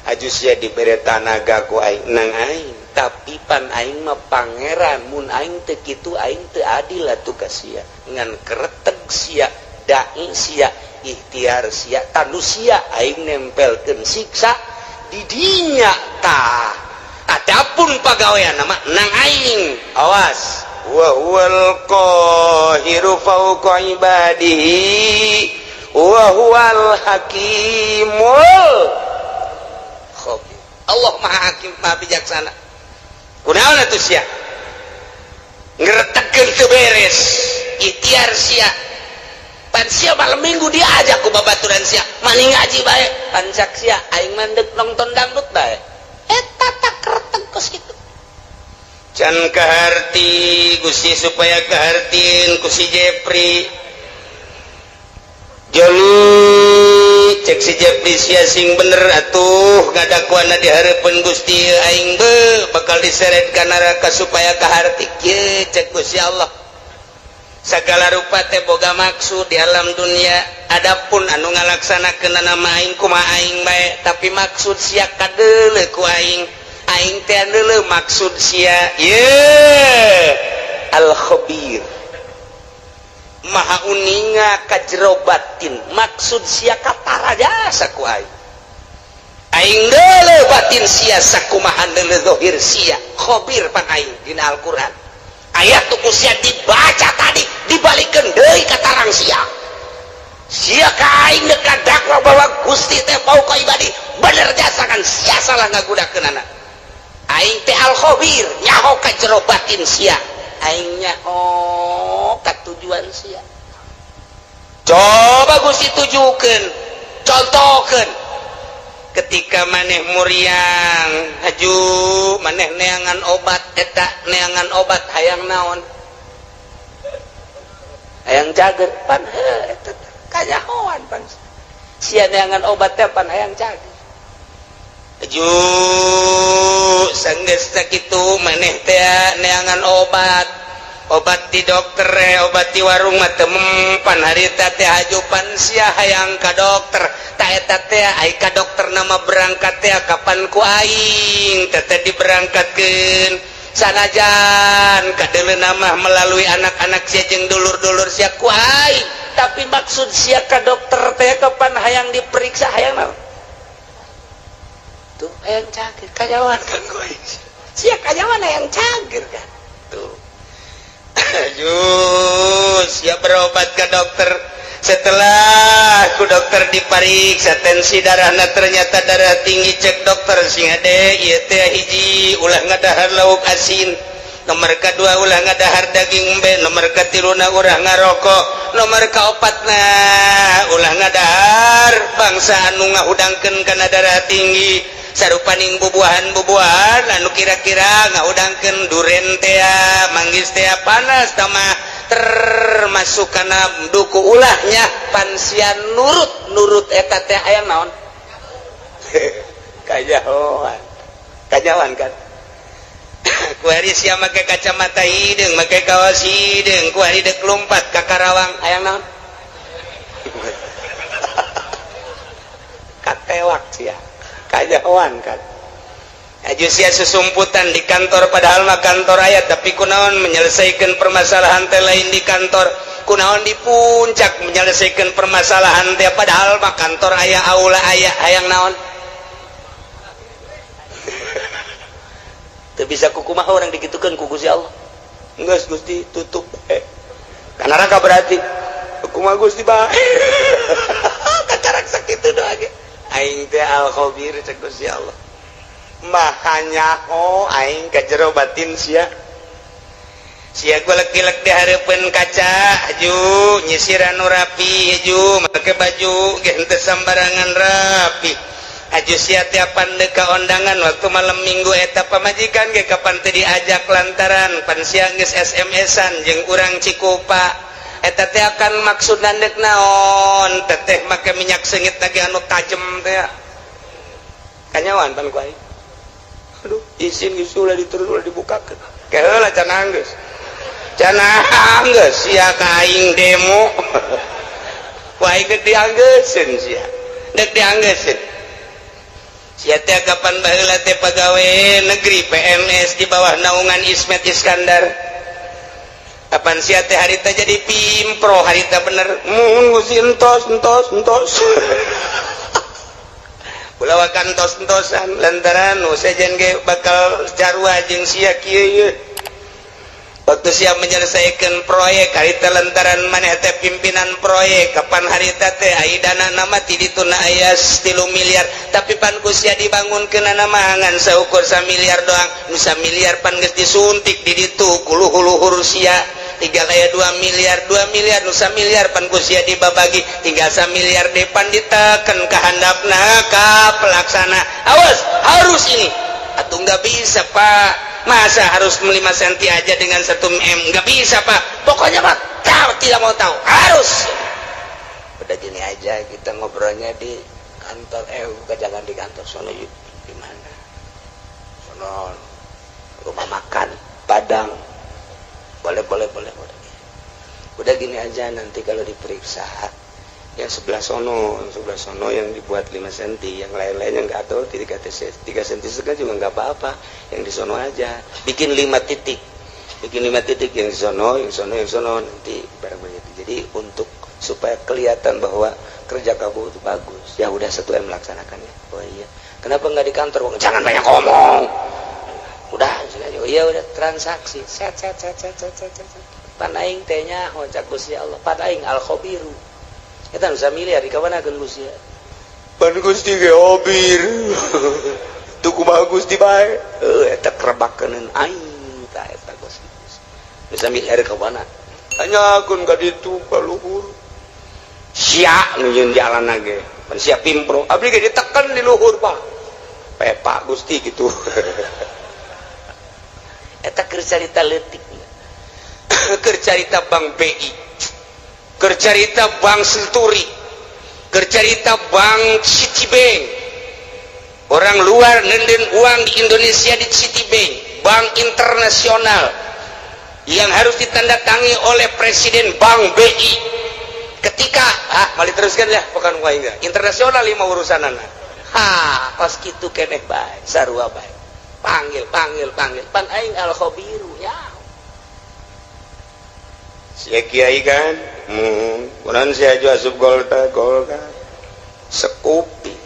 aju sia dibere tanaga ku aing nang aing tapi pan aing mah pangeran mun aing teu kitu aing teu adil atuh ka sia ngan keretek sia dai sia ikhtiar sia tanu sia aing nempelkeun siksa di dinya tah adapun pagawean nama nang aing awas wa huwal qahiru fawqa ibadihi wa huwal hakimul khabir Allah maha hakim maha bijaksana kunaon atuh sia ngretegkeun teu beres ikhtiar sia pan sia malam Minggu diajak ku babaturan sia mani ngaji bae pan cak sia aing mandek nonton dangdut bae eta tak kereteg kos kitu can kaharti Gusti supaya kahartin ku si Jepri joli cek si Jepri sia sing bener atuh ngadakuana di hareupeun Gusti aing bakal diseret ka neraka supaya kaharti kieu cek Gusti Allah segala rupa teh boga maksud di alam dunia adapun anu ngalaksanakeun nama aing kumaha aing bae tapi maksud sia kadeuleu ku aing teh deuleu maksud sia al khabir maha uninga ka jero batin maksud sia katara jasa ku aing deuleu batin sia sakumaha deuleu zahir sia khabir pan aing dina Al-Qur'an ayat tuku sia dibaca tadi dibalikeun deui ka tarang sia sia kain dekat dakwah bahwa Gusti teh bau ka ibadi bener jasa kan sia salah ngagudakeun anak aing teh al khabir nyaho ka jero batin sia aing nyaho ka tujuan sia coba Gusti tujukeun contohkeun ketika maneh muriang haju maneh neangan obat eta neangan obat hayang naon hayang cager pan eta kanyahoan pan sia neangan obat teh pan hayang cager haju sanggeus sakitu maneh teh neangan obat di dokter obat di warung mah teu mempan harita teh hajupan sia hayang ka dokter ta eta teh ai ka dokter nama berangkat teh kapan ku aing teh diberangkatkeun sanajan kadeuleuna mah melalui anak-anak sia jeung dulur-dulur sia ku aing tapi maksud sia ka dokter teh kapan hayang diperiksa hayang naon tuh hayang cager kajawan kan ku aing sia kajawan hayang cager kan tuh siap berobat ke dokter setelah ku dokter dipariksa tensi darahna ternyata darah tinggi cek dokter sing ade ieu teh hiji ulah ngadahar lauk asin nomor kedua ulah ngadahar daging embe nomor katiluna urang ngarokok nomor kaopatna ulah ngadahar bangsa anu ngahudangkeun kana darah tinggi sarupaning bubuahan anu kira-kira ngaudangkeun duren teh manggis teh panas tama termasuk kana duku ulahnya pansian nurut eta teh aya naon kajawan kan ku hari sia make kacamata hideung make kaos hideung ku hari deuk lompat ka Karawang aya naon katewak sia kajawan kan aju sia susumputan di kantor padahal mah kantor aya tapi kunaon menyelesaikan permasalahan teh lain di kantor kunaon di puncak menyelesaikan permasalahan teh padahal mah kantor aya aula aya hayang naon teu bisa kukumaha orang dikitukeun ku Gusti Allah geus Gusti tutup kana raka berarti kumaha Gusti bae kacarak sakitu doa ge aing teh al khabir cek Gusti Allah mahanya aing ka jero batin sia gua lek-lek di hareupeun kaca aju nyisir anu rapi aju make baju ge henteu sambarangan rapi aju sia tiapan deuk ka ondangan waktu malam minggu eta pamajikan ge kapan teu diajak lantaran pan sia geus SMS-an jeung urang Cikupa eta teh akan maksud nandek naon teteh make minyak seungit lagi anu tajem teh kanyawan pan ku aing aduh izin geus ulah diturun ulah dibukakeun keheula cenah geus sia ka aing demo ku aing geus dianggeuskeun sia deuk dianggeuskeun sia teh kapan baheula teh pagawe negeri PNS di bawah naungan Ismet Iskandar kapan sia teh harita jadi pimpro harita bener mun Gusti entos ulah kantos-entosan lantaran nu sejen ge bakal carua jeung sia kieu waktu sia menyelesaikan proyek harita lantaran maneh teh pimpinan proyek kapan harita teh ai dana nama ti dituna aya 3 miliar tapi pan ku sia dibangunkeun nama ngan saukur 1 miliar doang nu 1 miliar pan geus disuntik di ditu ku luhur sia tinggal aya 2 miliar nu 1 miliar pan ku sia dibabagi tinggal 1 miliar depan diteken ka handapna ka pelaksana awas harus ini atuh enggak bisa Pak masa harus 5 senti aja dengan 1 M enggak bisa Pak pokoknya Pak tidak mau tahu harus udah gini aja kita ngobrolnya di kantor jangan di kantor sono di mana sono rumah makan Padang boleh udah gini aja nanti kalau diperiksa yang sebelah sono yang dibuat 5 cm yang lain-lainnya nggak tahu 3 cm juga nggak apa-apa yang di sono aja bikin 5 titik yang di sono nanti barang begitu jadi untuk supaya kelihatan bahwa kerja kamu itu bagus ya udah 1 M melaksanakannya oh iya kenapa nggak di kantor jangan banyak ngomong udah ya udah transaksi set pan aing tehnya hocak Gusti Allah pan aing al khabiru eta nu samiliar dikawanakeun Gusti pan Gusti ge obir tu kumaha Gusti bae eta krebakeun aing tah eta Gusti nu samiliar kawana tanyakeun ka ditu ka luhur sia nu yeun jalanna ge pan sia pimpro abdi ge diteken di luhur Pak pepa Gusti gitu eta keur carita leutik keur carita Bank BI keur carita Bank Senturi keur carita Bank Citibank orang luar nenden uang di Indonesia di Citibank bank internasional yang harus ditandatangi oleh Presiden Bank BI ketika mali teruskan ya bukan wae internasional lima urusanana pas kitu keneh bae sarua bae panggil pan aing al-khabiru ya sia kiai kan kunaon sia aju asup golka sekupi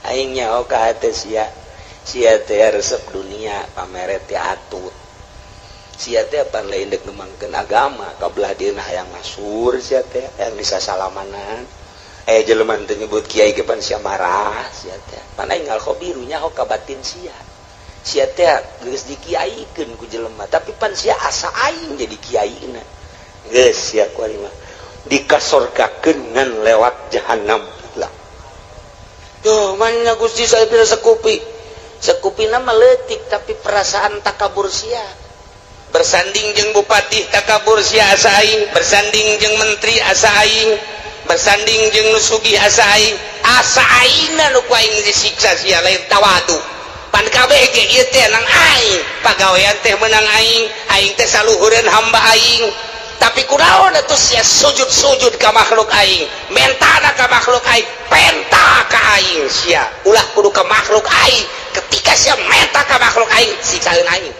aing nyaho ka hate sia teh resep dunia pamere teh atut sia teh pan lain deuk nemangkeun agama kabelah dieuna hayang masur sia teh hayang disasalamanan jelema teh nyebut kiai ge pan sia marah sia teh pan aing al-khabiru nyaho ka batin sia teh geus dikiaikeun ku jelema tapi pan sia asa aing jadi kiaina geus sia kuari mah dikasorkakeun ngan lewat jahanam lah yo mannya Gusti saya bila sekupina mah leutik tapi perasaan takabur sia bersanding jeung bupati takabur sia asa aing bersanding jeung menteri asa aing bersanding jeung nu sugih asa aingna nu ku aing disiksa sia lain tawadu pan kabeh ge ieu teh nang aing pagawean teh meunang aing teh saluhureun hamba aing tapi kunaon atuh sia sujud ka makhluk aing mentana ka makhluk aing penta ka aing sia ulah kudu ka makhluk aing ketika sia menta ka makhluk aing siksaeun aing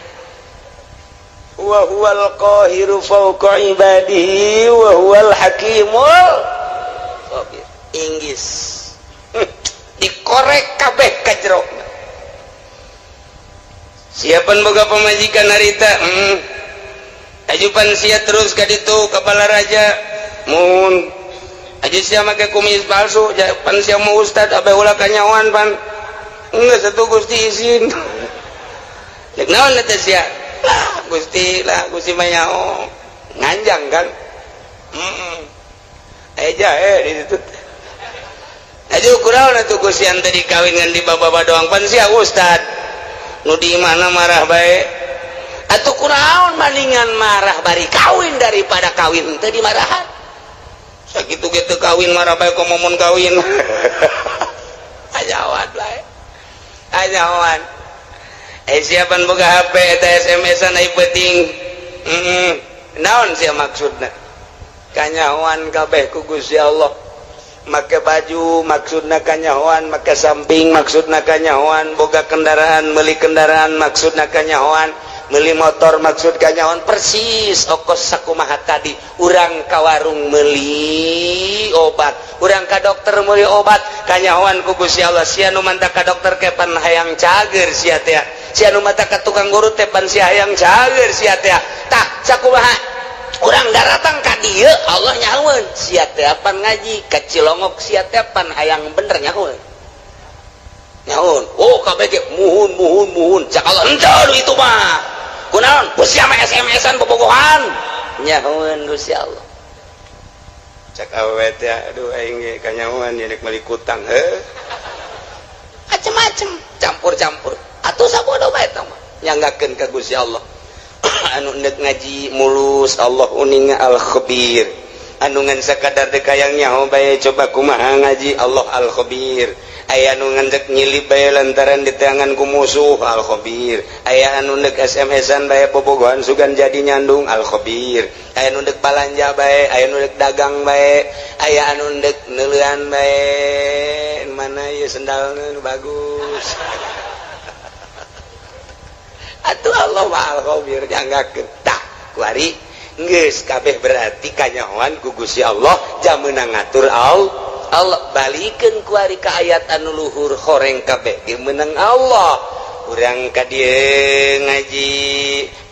wa huwal qahiru fawqa ibadihi wa huwal hakimul khabir inggis dikorek kabeh ka jero siapan boga pamajikan harita ajupan sia terus ka ditu ka balaraja mun aju sia make kumis palsu pan sia mau ustad abe ulah kanyawan pan geus atuh Gusti izin cek naon teh sia lah Gusti mah nyaho nganjang kan eja di situ aju kunaon atuh Gusti ante dikawin ngan di baba doang pan sia ustad nu di mana marah bae atuh kunaon maningan marah bari kawin daripada kawin teu dimarahan sakitu ge teu kawin marah bae kok momon kawin ajawan bae ajawan siapan boga HP eta SMS-an ai penting naon sia maksudna kanyahoan kabeh ku Gusti Allah make baju maksudna kanyahoan make samping maksudna kanyahoan boga kendaraan meuli kendaraan maksudna kanyahoan meuli motor maksud kanyahoan persis okos sakumaha tadi urang ka warung meuli obat urang ka dokter meuli obat kanyahoan ku Gusti Allah sia nu manta ka dokter ke pan hayang cager sia teh sia nu mata ka tukang guru teh pan sia hayang cager sia teh tah sakumaha urang daratang ka dieu Allah nyahoeun sia teh pan ngaji ka Cilongok sia teh pan hayang bener nyahoeun oh kabeh ge muhun cak Allah henteu itu mah kunaon Gusti mah SMS-an bobogohan nyahoeun Gusti Allah cak awewe teh aduh aing ge kanyahoan nya nek meuli kutang macem-macem campur-campur atuh sabodo bae tah mah nyanggakeun ka Gusti Allah anu neuk ngaji mulus Allah uninga al-khabir anu ngan sakadar deuk hayang nyaho bae coba kumaha ngaji Allah al-khabir aya anu ngan nyilip bae lantaran diteangan ku musuh al-khabir aya anu neuk SMS-an bae bobogohan sugan jadi nyandung al-khabir aya anu neuk balanja bae aya anu neuk dagang bae aya anu neuk neuleuan bae mana ieu sendalna nu bagus atuh Allah mah al-khabir nyanggakeun tah kuari geus kabeh berarti kanyahoan ku Gusti Allah jameunang ngatur Allah balikeun kuari ka ayat anu luhur horeng kabeh ge meunang Allah urang ka dieu ngaji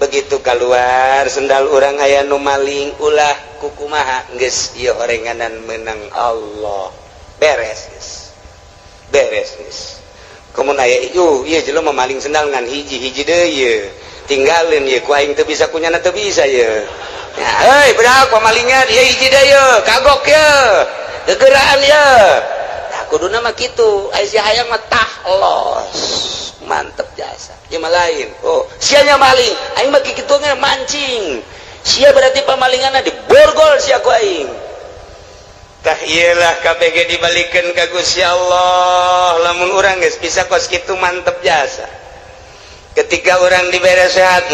begitu keluar sendal orang aya nu maling ulah kukumaha geus ieu horenganan menang Allah beres geus beres geus kumun aya ieu jelema maling sendal ngan hiji-hiji deui ieu tinggalin ieu ku aing teu bisa kunyana teu bisa ieu heuy budak pamalingan ieu hiji deui ieu kagok ieu gegeraan ieu tah kuduna mah kitu aya si hayang mah tahlos mantep jasa yang lain oh sianya maling aing mah kitu ge mancing sia berarti pamalinganna diborgol sia ku aing tah iyalah kabeh ge dibalikeun ka Gusti Allah lamun urang geus bisa kos kitu mantep jasa ketika orang dibere sehat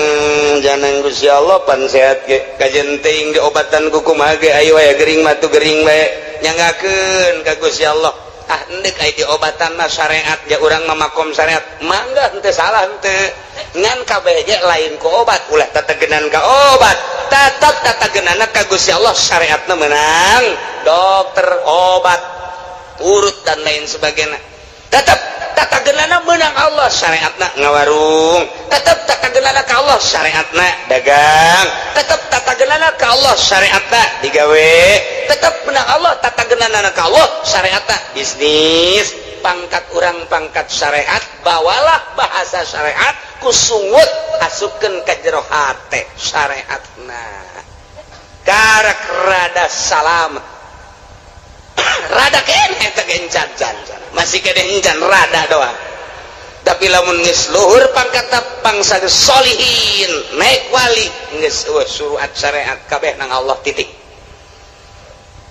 jangan Gusti Allah pan sehat ge kajen teuing diobatan ku kumaha ge ayo aya gering mah tu gering bae nyanggakeun ka Gusti Allah ah endek aya diobatan mah syariat ja urang mamakom syariat mangga henteu salah henteu ngan kabeh ge lain ku obat ulah tatagenan ka obat tetep tatageunana ka Gusti Allah syariatna menang dokter obat urut dan lain sebagainya tetep tatageunana menang Allah syariatna ngawarung tetep tatageunana ka Allah syariatna dagang tetep tatageunana ka Allah syariatna digawe tetep menang Allah tatageunana ka Allah syariatna bisnis pangkat urang pangkat syariat bawalah bahasa syariat kusungut asupkeun ka jero hate syariatna karak rada salamet rada keneh teh encan-encan masih kene encan rada doang tapi lamun geus luhur pangkatna pangsa solihin naik wali geus suruhat syariat kabeh nang Allah titik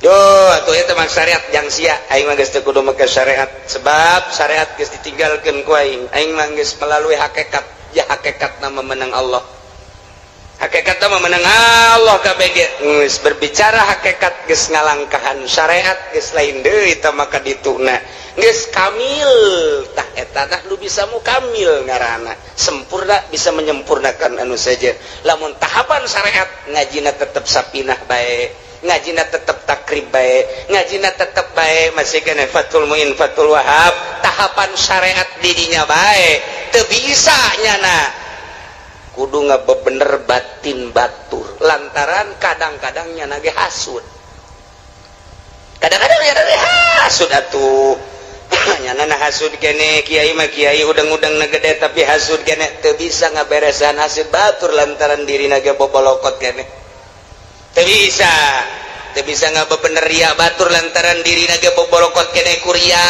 yo atuh eta mah syariat jang sia aing mah geus teu kudu make syariat sebab syariat geus ditinggalkeun ku aing mah geus melalui hakikat ya hakikatna memenang Allah hakikatna memenang Allah kabeh geus berbicara hakikat geus ngalangkahan syariat geus lain deui tah maka dituna geus kamil tah eta tah nu bisa mukamil ngaranna sempurna bisa menyempurnakan anu saja lamun tahapan syariat ngajina tetep sapinah bae ngajina tetep takrib bae ngajina tetep bae masih kena fatul muin fatul wahab tahapan syariat didinya bae teu bisa nyana kudu ngabebener batin batur lantaran kadang-kadang nyana ge hasud kadang-kadang nyana ge hasud atuh nyana na hasud kene kiai mah kiai udang-udang na gede tapi hasud kene teu bisa ngaberesan hasud batur lantaran dirina ge bobolokot kene teu bisa ngabebener ria batur lantaran dirina ge bobolokot kene kuria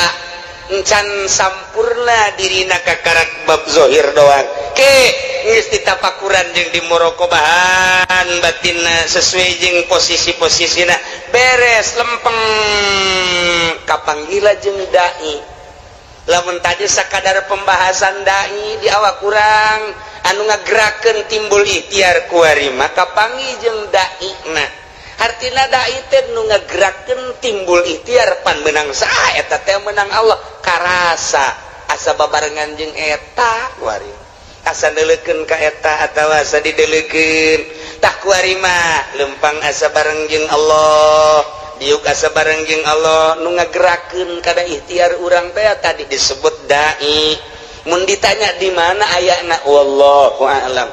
encan sampurna dirina kakarak bab zohir doang ke geus ditapakuran jeung dimorokobahan batinna sesuai jeung posisi-posisina beres lempeng kapanggila jeung dai lamun tadi sakadar pembahasan dai di awak kurang anu ngagerakeun timbul ikhtiar kuari maka panggih jeung dai na artina dai teh nu ngagerakeun timbul ikhtiar pan menang saha eta teh menang Allah karasa asa babarengan jeung eta kuari asa neuleukeun ka eta atawa asa dideuleukeun tah kuari mah lempang asa bareng jeung Allah diuk asa bareng jeung Allah nu ngagerakeun kada ikhtiar urang teh tadi disebut dai mun ditanya di mana ayana wallahu a'lam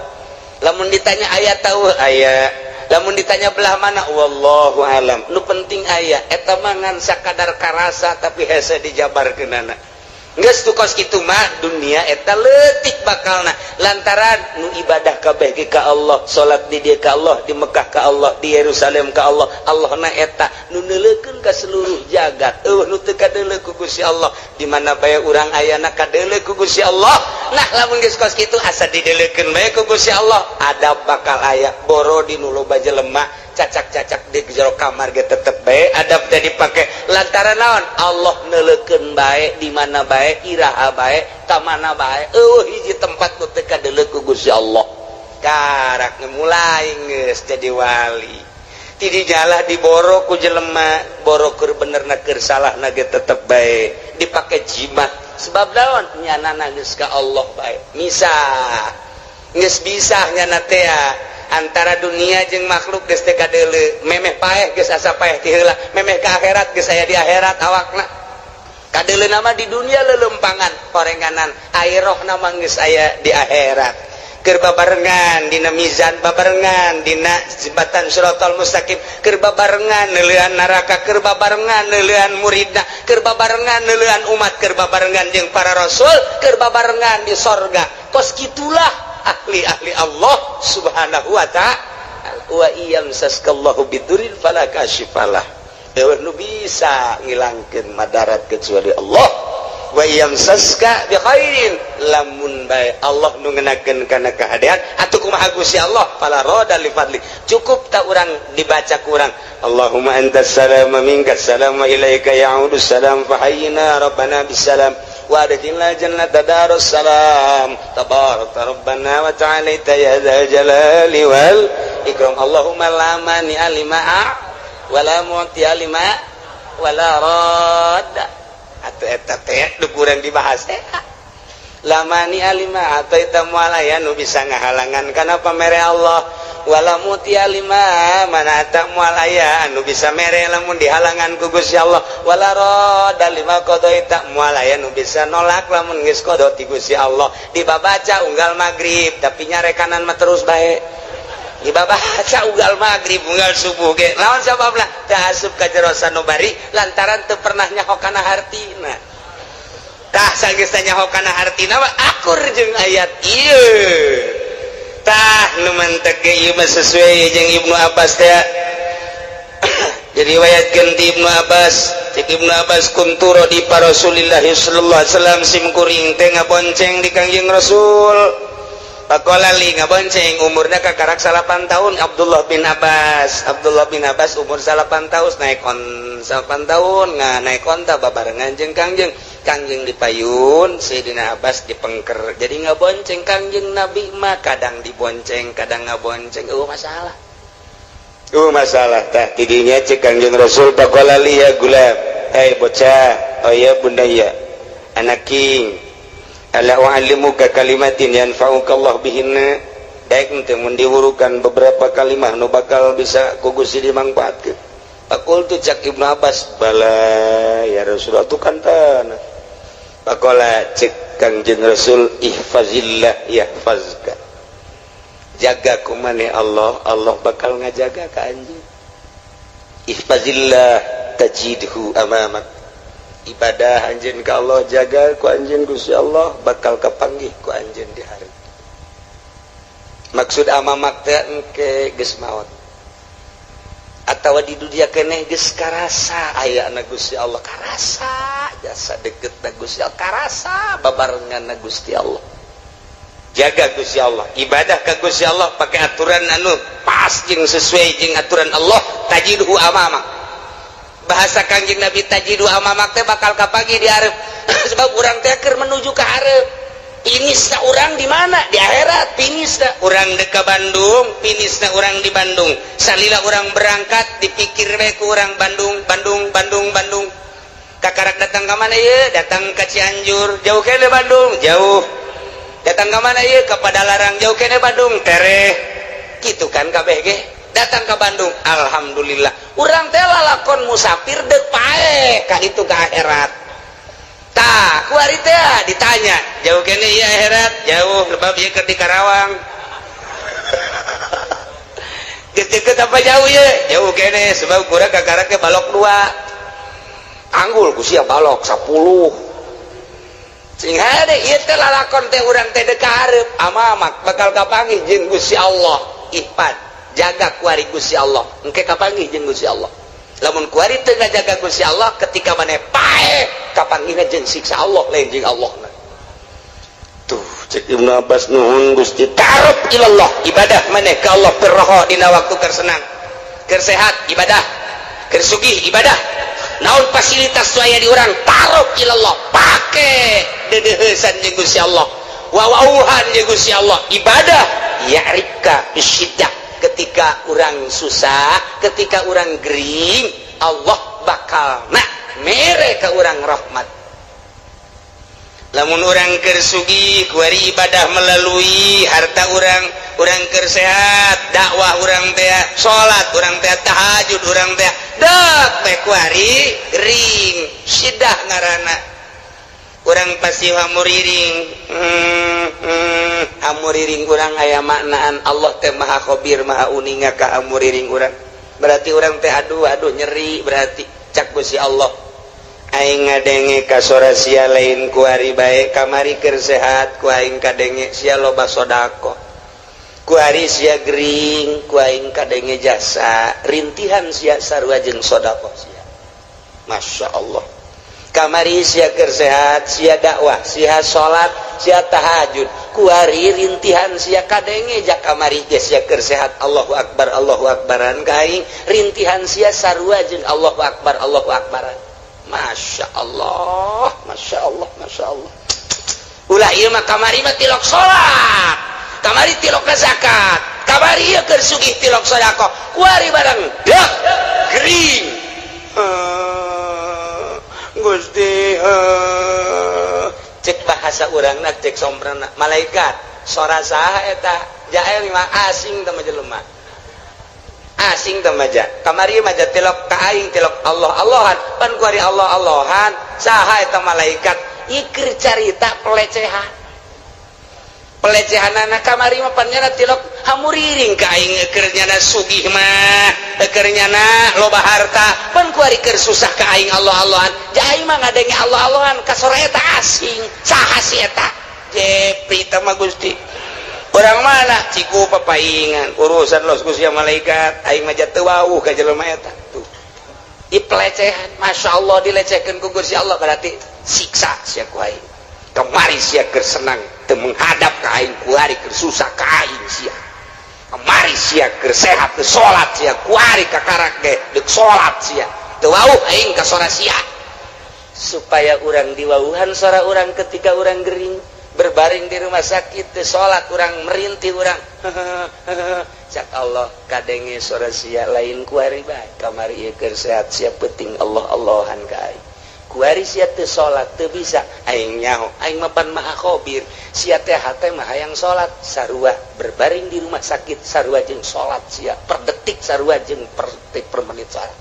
lamun ditanya aya tahu aya lamun ditanya belah mana wallahu alam nu penting aya eta mah ngan sakadar karasa tapi hese dijabarkeunana geus tu kos kitu mah dunia eta leutik bakalna lantaran nu ibadah kabeh ge ka Allah salat di dieu ka Allah di Mekah ka Allah di Yerusalem ka Allah Allahna eta nu neuleukeun ka seluruh jagat nu teu kadeuleu ku Gusti Allah di mana bae urang ayana kadeuleu ku Gusti Allah nah lamun geus kos kitu asa dideuleukeun bae ku Gusti Allah adab bakal aya boro di nu loba jelema cacak-cacak di jero kamar ge tetep bae adab teh dipake lantaran naon Allah neuleukeun bae di mana bae iraha bae ka mana bae hiji tempat nu teu kadeuleu ku Gusti Allah karak mulai geus jadi wali ti dijalah diboro ku jelema boro keur benerna keur salahna ge tetep bae dipake jimat sebab naon nyanana geus ka Allah bae misah geus bisa nyana teh antara dunia jeung makhluk geus teu kadeuleu memeh paeh geus asa paeh ti heula memeh ka akhirat geus aya di akhirat awakna kadeuleu nama di dunia lelempangan korenganan airohna mah geus aya di akhirat keur babarengan dina mizan, babarengan dina jembatan Shiratal Mustaqim, keur babarengan neuleuhan neraka, keur babarengan neuleuhan muridna, keur babarengan neuleuhan umat, keur babarengan jeung para rasul, keur babarengan di sorga. Kos kitulah ahli-ahli Allah Subhanahu wa ta'ala. Wa iyamsaskallahu bidurin fala kashifalah. Nu bisa ngilangkeun madarat kecuali Allah. Wa yamsaska bi khairin, lamun bae Allah nu ngeunakeun kana kahadean atuh kumaha Gusti Allah, fala rada li fadli. Cukup ta urang dibaca ku urang, Allahumma antas salam wa minkas salam wa ilaika ya'udus salam fa hayyina rabbana bisalam wa adkhilna jannata darus salam tabarakta rabbana wa ta'alaita ya dzal jalali wal ikram. Allahumma la mani alima wa la mu'ti alima wa la radda. Atau eta teh nu kurang dibahas lamani alima atau eta mualaya nu bisa ngahalangan kana pamere Allah, wala muti alima mana eta mualaya anu bisa mere lamun dihalangan ku Gusti Allah, wala rada lima qadaita mualaya nu bisa nolak lamun geus qada ti Gusti Allah. Dibabaca unggal magrib tapi nyarekanan mah terus bae, dibabaca unggal magrib unggal subuh ge lawan sababna teu asup ka jero sanubari lantaran teu pernah nyaho kana hartina. Tah sageus nyaho kana hartina mah akur jeung ayat ieu. Tah nu mantep ge ieu mah sesuai jeung Ibnu Abbas teh. Jadi riwayatkeun ti Ibnu Abbas, cek Ibnu Abbas kuntu radifa Rasulillah sallallahu alaihi wasallam sim kuring teh ngabonceng di Kangjeng Rasul. Pakola li ngabonceng umurna kakarak 8 tahun Abdullah bin Abbas umur 8 tahun naik on 8 tahun naik onta babarengan jeung Kangjeng dipayun Sayyidina Abbas dipengker. Jadi ngabonceng Kangjeng Nabi mah kadang dibonceng kadang ngabonceng masalah tah tidinya cek Kangjeng Rasul pakola li ya gulam bocah oh ya bunda ya anak king ala wa'allimuka kalimatin yanfa'uka Allah bihinna. Daek teh mun dihurukan beberapa kalimat nu bakal bisa ku Gusti dimangpaatkeun. Faqultu cak Ibnu Abbas bala ya Rasulullah tu kantana. Faqala cek Kangjeng Rasul ihfazillah yahfazka. Jaga ku maneh Allah, Allah bakal ngajaga ka anjeun. Ihfazillah tajidhu amamak. Ibadah anjeun ka Allah jaga ku anjeun Gusti Allah bakal kapanggih ku anjeun di hari. Maksud amamak teh engke geus maot atawa di dunia keneh geus karasa ayana Gusti Allah, karasa jasa deukeutna Gusti Allah, karasa babarenganna Gusti Allah. Jaga Gusti Allah, ibadah ka Gusti Allah pake aturan anu pas jeung sesuai jeung aturan Allah. Tajidhu amamak, bahasa Kangjeng Nabi tajidu amamak teh bakal kapagi di arep. Sebab urang teh keur menuju ka arep. Finisna urang di mana? Di akhirat. Finisna urang dek ka Bandung, finisna urang di Bandung. Salila urang berangkat dipikir we ku urang Bandung. Kakarak datang ka mana ieu? Datang ka Cianjur. Jauh kene Bandung, jauh. Datang ka mana ieu? Ka Padalarang, jauh kene Bandung, tereh. Kitu kan kabeh ge. Datang ke Bandung, alhamdulillah urang teh lalakon musafir deuk pae ka itu ka akhirat. Tah ku ari teh ditanya jauh kene ieu akhirat, jauh lebab ieu keur di Karawang. Geus deukeut apa jauh ieu? Jauh kene sebab kurang kakarak ke balok 2 anggul ku sia balok 10 sing hade ieu teh lalakon teh urang teh deuk ka hareup amamak bakal kapanggih jeung Gusti Allah. Ihfad jaga kuari Gusti Allah engke kapanggih jeung Gusti Allah. Lamun kuari teu ngajaga Gusti Allah ketika maneh pae kapanggihna jeung siksa Allah lain jeung Allahna. Tuh cek Ibnu Abbas nuhun Gusti ta'aruf ilallah, ibadah maneh ka Allah pirroho dina waktu keur senang keur sehat ibadah keur sugih ibadah naon fasilitas aya di urang ta'aruf ilallah pake deudeuheusan jeung Gusti Allah wawauhan jeung Gusti Allah ibadah ya'rifka bisyiddah. Ketika orang susah, ketika orang gering, Allah bakal mere ka orang rahmat. Lamun orang keur sugih kuari ibadah melalui harta orang keur sehat, dakwah orang teh, salat orang teh, tahajud orang teh, dak bae kuari ring sidah ngaranna. kurang pasti hamuriring hamuriring kurang aya maknaan Allah teh maha khabir maha uninga ka hamuriring urang berarti urang teh aduh nyeri berarti cak Gusti Allah aing ngadenge ka sora sia lain ku ari bae kamari keur sehat ku aing kadenge sia loba sedekah ku ari sia gering ku aing kadenge jasa rintihan sia sarua jeung sedekah sia Masya Allah kamari sia keur sehat sia dakwah sia salat sia tahajud kuari rintihan sia kadenge jak kamari ge sia keur sehat Allahu akbaran kaing rintihan sia sarua jeung Allahu akbaran Masya Allah ulah ieu mah kamari mah tilok salat kamari tilok zakat kamari ieu keur sugih tilok sedekah kuari barang dah gering Gusti cek bahasa urang nak cek sombrana malaikat sora saha eta jael mah asing teh jelema asing teh maja kamari maja tilok ka aing tilok Allah-Allahan pan ku ari Allah-Allahan saha eta malaikat ikir carita pelecehanana kamari mah pan nyana tilok hamuriring ka aing keur nyana sugih mah keur nyana loba harta pan ku ari keur susah ka aing Allah-Allahan jai mah ngadenge Allah-Allahan ka sora eta asing saha si eta jepi teh mah Gusti urang mana ciku papaingan urusan los ku sia malaikat aing mah teu wauh ka jelema eta tuh ieu pelecehan masyaallah dilecehkeun ku Gusti Allah berarti siksa sia ku aing kamari sia keur senang teu menghadap ka aing ku ari keur susah ka aing sia kamari sia keur sehat teu salat sia ku ari ka karak ge deuk salat sia teu wauh aing ka sora sia supaya urang diwauhan sora urang ketika urang gering berbaring di rumah sakit teu salat urang merintih urang cak Allah kadenge sora sia lain ku ari bae kamari ieu keur sehat sia penting Allah-Allahan ka aing kuari sia teu salat teu bisa aing nyaho aing mah pan maha khabir sia teh hate mah hayang salat sarua berbaring di rumah sakit sarua jeung salat sia per detik sarua jeung per detik per menit salat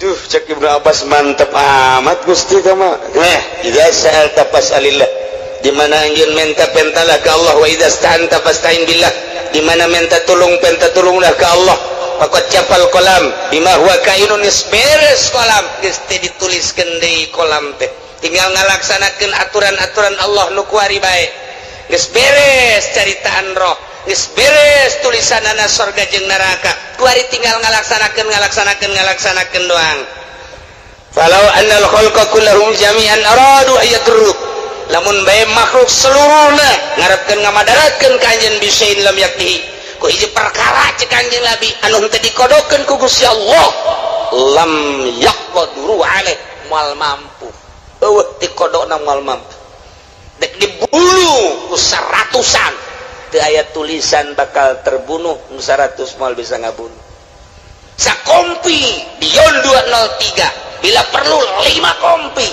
duh cek Ibnu Abbas mantep amat Gusti teh mah idza sa'alta fas'alillah di mana anjeun minta pentalah ka Allah wa idza sta'anta fasta'in billah di mana minta tulunglah ka Allah Pakot capal kolam bima huwa kainun beres kolam geus teh dituliskeun deui kolam teh tinggal ngalaksanakeun aturan-aturan Allah nu kuari bae geus beres caritaan roh geus beres tulisanana surga jeung neraka kuari tinggal ngalaksanakeun doang falau annal khalqa kullahum jami'an aradu ayatruk lamun bae makhluk seluruhna ngarepkeun ngamadaratkeun ka anjeun bisain lam yaktihi ku hiji perkara cek anjeun Nabi anu teu dikodokeun ku Gusti Allah lam yaqdiru alaih moal mampu eueuh dikodona moal mampu dek dibunuh ku saratusan teu aya tulisan bakal terbunuh nu 100 moal bisa ngabunuh sakompi dion 203 bila perlu 5 kompi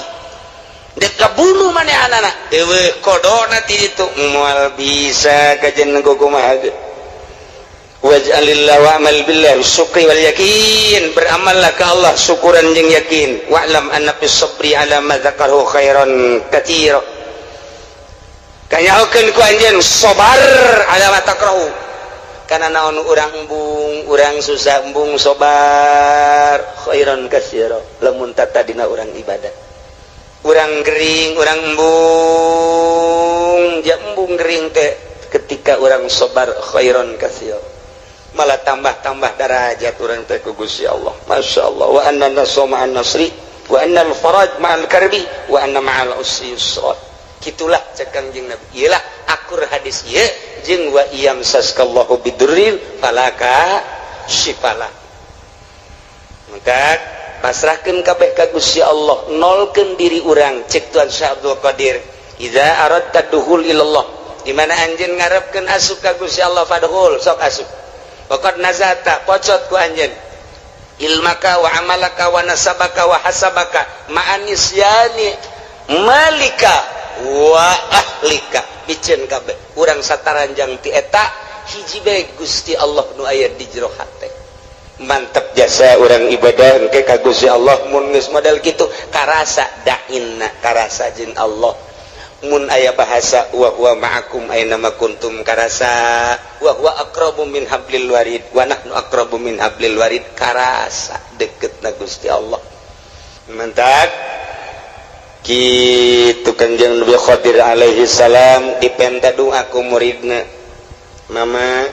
dek kabunuh manehanana eueuh kodona ti ditu moal bisa kajen kumaha ge waj'alillahu wa'mal billah syukri wal yakin beramallah ke Allah syukuran jeung yakin wa'lam anna fis sabri ala ma dzakarahu khairan katsira kanyahokeun ku anjeun sabar ala ma takrahu kana naon urang embung urang susah embung sabar khairan katsira lamun tata dina urang ibadah urang gering urang embung ja embung gering teh ketika urang sabar khairan katsira malah tambah derajat urang teh ku Gusti Allah masyaallah wa anna nasma ma'an nasri wa anna al faraj ma'al karbi wa anna ma'al usri yusra kitulah cek Kangjeng Nabi iyalah akur hadis ieu jeung wa iyam saskallahu bidurril falaka syifalah maka pasrahkeun kabeh ka Gusti Allah nolkeun diri urang cek Tuan Syekh Abdul Qadir idza aradta dukhul ilallah di mana anjeun ngarepkeun asup ka Gusti Allah fadkhul sok asup Pokok nazata pocot ku anjeun ilmaka wa amalaka wa nasabaka wa hasabaka ma'anisyani malika wa ahlika biceun kabeh urang sataranjang ti eta hiji bae Gusti Allah nu aya di jero hate mantap jasa orang ibadah ke kagus ya Allah mun geus model kitu karasa dainna karasa jeung Allah mun aya bahasa wa huwa ma'akum aina ma kuntum karasa wa huwa aqrabu min hablil warid wa nahnu aqrabu min hablil warid karasa deketna Gusti Allah mantap kitu Kanjeng Nabi Khadir alaihi salam dipenta doa ku muridna mama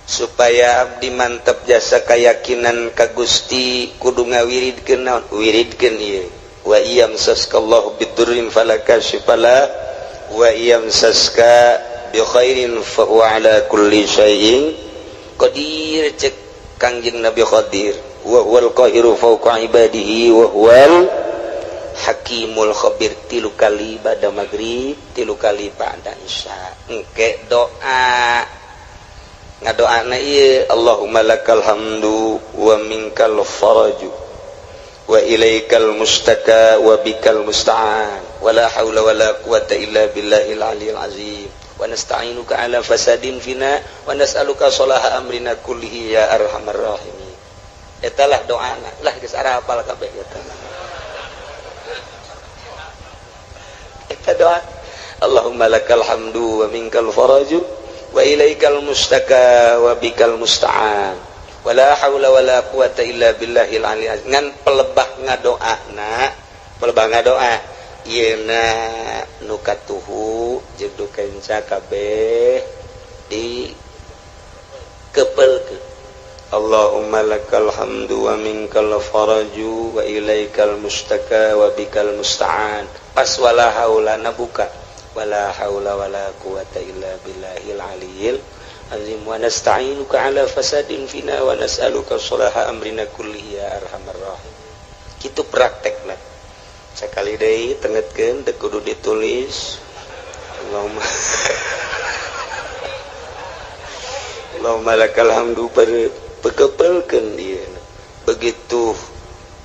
supaya abdi mantap jasa keyakinan ka Gusti kudu ngawiridkeun naon wiridkeun ieu wa iyamsaskallahu bidurrin fala kashifalah wa iyamsaska bi khairin fa huwa ala kulli syai'in qadir cek Kangjeng Nabi Khadir wa huwal qahiru fawqa ibadihi wa huwal hakimul khabir tilu kali ba'da maghrib tilu kali ba'da isya engke doa ngadoana ieu Allahumma lakal hamdu wa minkal faraju wa ilaikal mustaka wa bikal musta'an wa la haula wa la quwata illa billahil aliyil azim wa nasta'inuka ala fasadin fina wa nas'aluka salaha amrina kullihi ya arhamar rahimin eta lah doana lah geus ara hafal kabeh eta doa Allahumma lakal hamdu wa minkal faraju wa ilaikal mustaka wa bikal musta'an wala haula wala quwata illa billahil aliyil azim ngan pelebah ngadoa yeuna nu katuhu jeung nu kenca kabeh di kepelkeun Allahumma lakal hamdu wa minkal faraju wa ilaikal mustaka wa bikal musta'an pas wala haula nabuka wala haula wala quwata illa billahil aliyil azim wa nasta'inuka ala fasadin fina wa nas'aluka salaha amrina kullihi ya arhamar rahim kitu praktekna sakali deui tengetkeun teu kudu ditulis Allahumma lakal hamdu pekepelkeun ieu begitu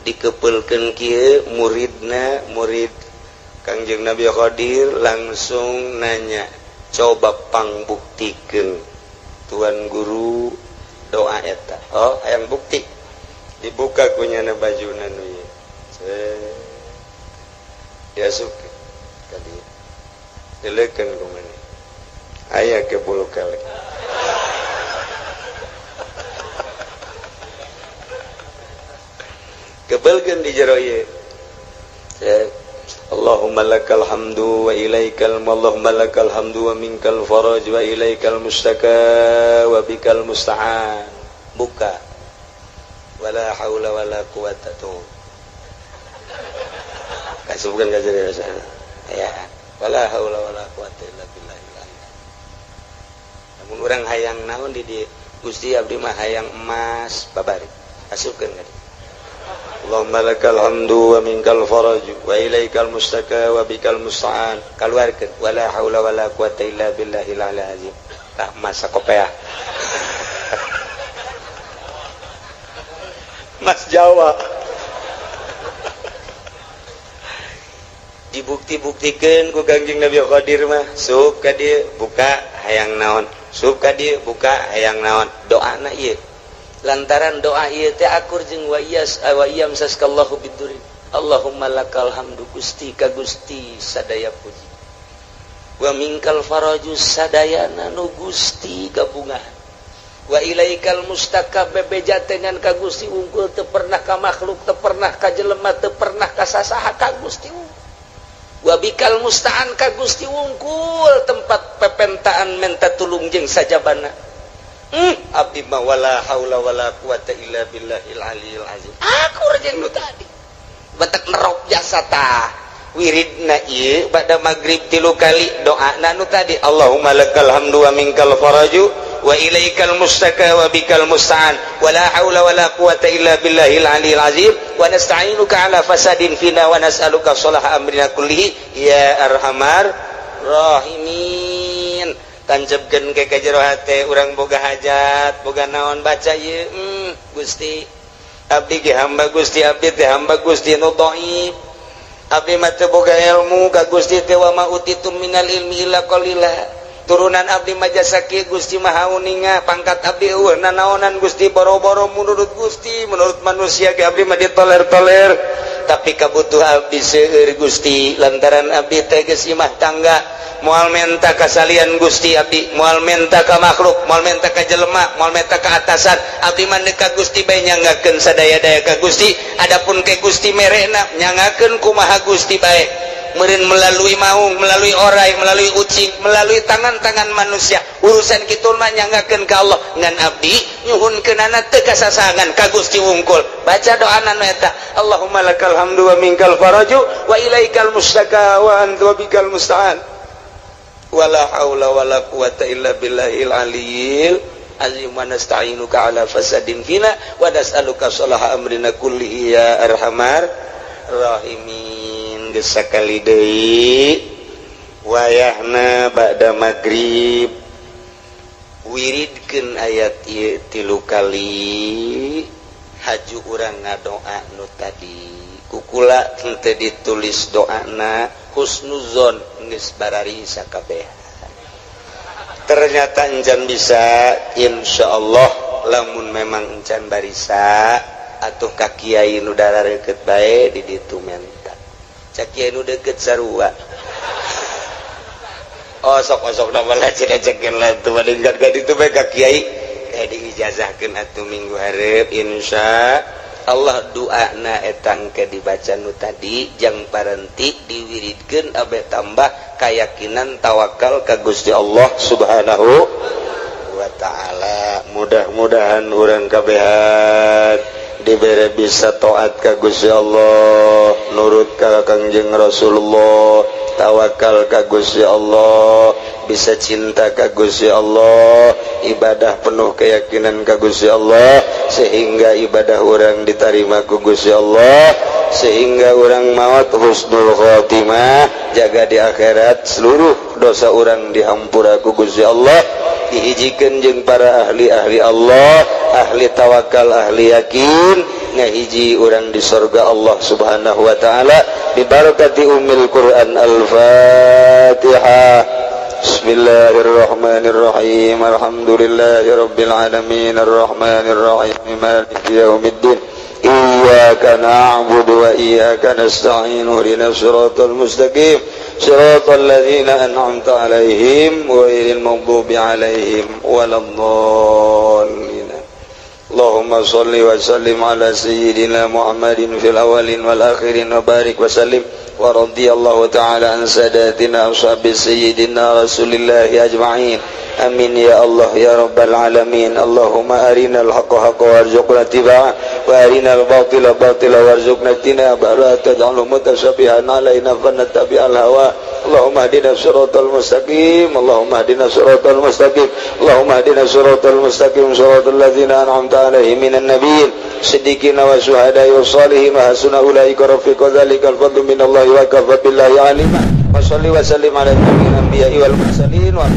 dikepelkeun kieu murid Kangjeng Nabi Khadir langsung nanya coba pangbuktikeun tuan guru doa eta oh hayang bukti dibuka kunyana bajuna nu ieu diasuk ka dieu dileukeun ku mana aya ke bulu kali kebelkeun di jero ieu Allahumma lakal hamdu wa ilaikal Allahumma lakal hamdu wa minkal faraj wa ilaikal mustaka wa bikal musta'an buka wala haula wala quwata tu kasubkeun ka jero sana ya wala haula wala quwata illa billah namun urang hayang naon di dieu Gusti abdi mah hayang emas babari kasubkeun ka Allahumma lakal hamdu wa minkal faraju wa ilaikal mustaka wa bikal musta'an kaluarkeun wala haula wala quwata illa billahil aliyil azim tah mas sakopeah mas Jawa dibukti-buktikeun ku Kangjeng Nabi Khadir mah sup ka dieu buka hayang naon sup ka dieu buka hayang naon doana ieu lantaran doa ieu teh akur jeung wa iyamsaskallahu bidurin Allahumma lakal hamdu Gusti ka Gusti sadaya puji wa minkal faraju sadayana nu Gusti gabungahan wa ilaikal mustaka bebejatengan ka Gusti unggul teu pernah ka makhluk teu pernah ka jelema teu pernah ka sasaha ka Gusti wa bikal musta'an ka Gusti unggul tempat pepentaan menta tulung jeung sajabana abdi ma wala haula wala quwata illa billahil aliyil azim akur jeung nu tadi batak nerok jasa tah wiridna ieu bada maghrib 3 kali doana nu tadi Allahumma lakal hamdu wa minkal faraju wa ilaikal mustaka wa bikal musta'an wala haula wala quwata illa billahil aliyil azim wa nasta'inuka ala fasadin fina wa nas'aluka salaha amrina kullihi ya arhamar rahimin tancapkeun ke jero hate urang boga hajat boga naon baca ieu Gusti abdi ge hamba Gusti abdi teh hamba Gusti nu dhaif abdi mah teu boga ilmu ka Gusti teh wa ma utitum minal ilmi illa qalila turunan abdi majasaki Gusti Maha Uninga pangkat abdi nanaonan Gusti boro-boro menurut Gusti menurut manusia ke abdi mah ditoler-toler tapi kabutuhan abdi seueur Gusti lantaran abdi teh geus imah tangga moal menta kasalian Gusti abdi moal menta ka makhluk moal menta ka jelema moal menta ka atasan abdi mah ka Gusti bae nyangakeun sadaya-daya ka Gusti adapun ke Gusti merena nyangakeun kumaha Gusti bae meureun melalui maung melalui orai melalui ucing melalui tangan-tangan manusia urusan kitu mah nyangakeun ka Allah ngan abdi nyuhunkeunana teu kasasangan ka Gusti wungkul baca doana nu eta Allahumma lakal hamdu wa minkal faraju wa ilaikal mustaka wa anta bikal musta'an wala haula wala quwata illa billahil aliyil azim wa nasta'inuka ala fasadin fina wa nas'aluka salaha amrina kullihi ya arhamar rahimin geus sakali deui wayahna ba'da magrib wiridkeun ayat ieu 3 kali haju urang ngadoa nu tadi kukula teu ditulis doana husnuzon geus barari sakabehan ternyata encan bisa insyaallah lamun memang encan barisa atuh ka kiai nu darareukeut bae di ditu menta cak kiai nu deukeut sarua oh sok-sok da bala cekeun lah teu balingkat ka ditu bae ka kiai diijazahkeun atuh minggu hareup insya Allah doana eta engke dibaca nu tadi jang parenti diwiridkeun abe tambah keyakinan tawakal ka Gusti Allah Subhanahu wa taala mudah-mudahan urang kabehan dibere bisa taat ka Gusti Allah nurut ka Kangjeng Rasulullah tawakal ka Gusti Allah bisa cinta ka Gusti Allah ibadah penuh keyakinan ka Gusti Allah sehingga ibadah orang diterima ku Gusti Allah sehingga orang maut husnul khotimah jaga di akhirat seluruh dosa orang dihampura ku Gusti Allah dihijikeun jeung para ahli-ahli Allah ahli tawakal ahli yakin ngahiji urang di surga Allah Subhanahu wa taala bi barakati ummil Quran al-Fatihah. Bismillahirrahmanirrahim. Alhamdulillahirabbil alamin arrahmanir rahim maliki yaumiddin. Iyyaka na'budu wa iyyaka nasta'in ihdinas siratal mustaqim siratal ladzina an'amta 'alaihim ghairil maghdubi 'alaihim waladdallin. Allahumma shalli wa sallim ala sayyidina Muhammadin fil awwalin wal akhirin wa barik wa sallim wa radiyallahu ta'ala an sadatina ashabi sayyidina Rasulillah ajma'in. Amin ya Allah ya rabbal alamin. Allahumma arinal haqqa haqqan warzuqna ittiba'ah wa arinal batila batila warzuqna ijtinabah wa la taj'alhu mutashabihan alaina fanattabi'al hawa. Allahumma hdina siratal mustaqim. Allahumma hdina siratal mustaqim. Allahumma hdina siratal mustaqim siratal ladzina an'amta 'alaihim minan nabiyyin siddiqina wa syuhada'i was salihin wa hasuna ulaika rafiqa dzalikal fadlu minallahi wa kafa billahi alima. Wa shalli wa sallim ala nabiyil anbiya'i wal mursalin wa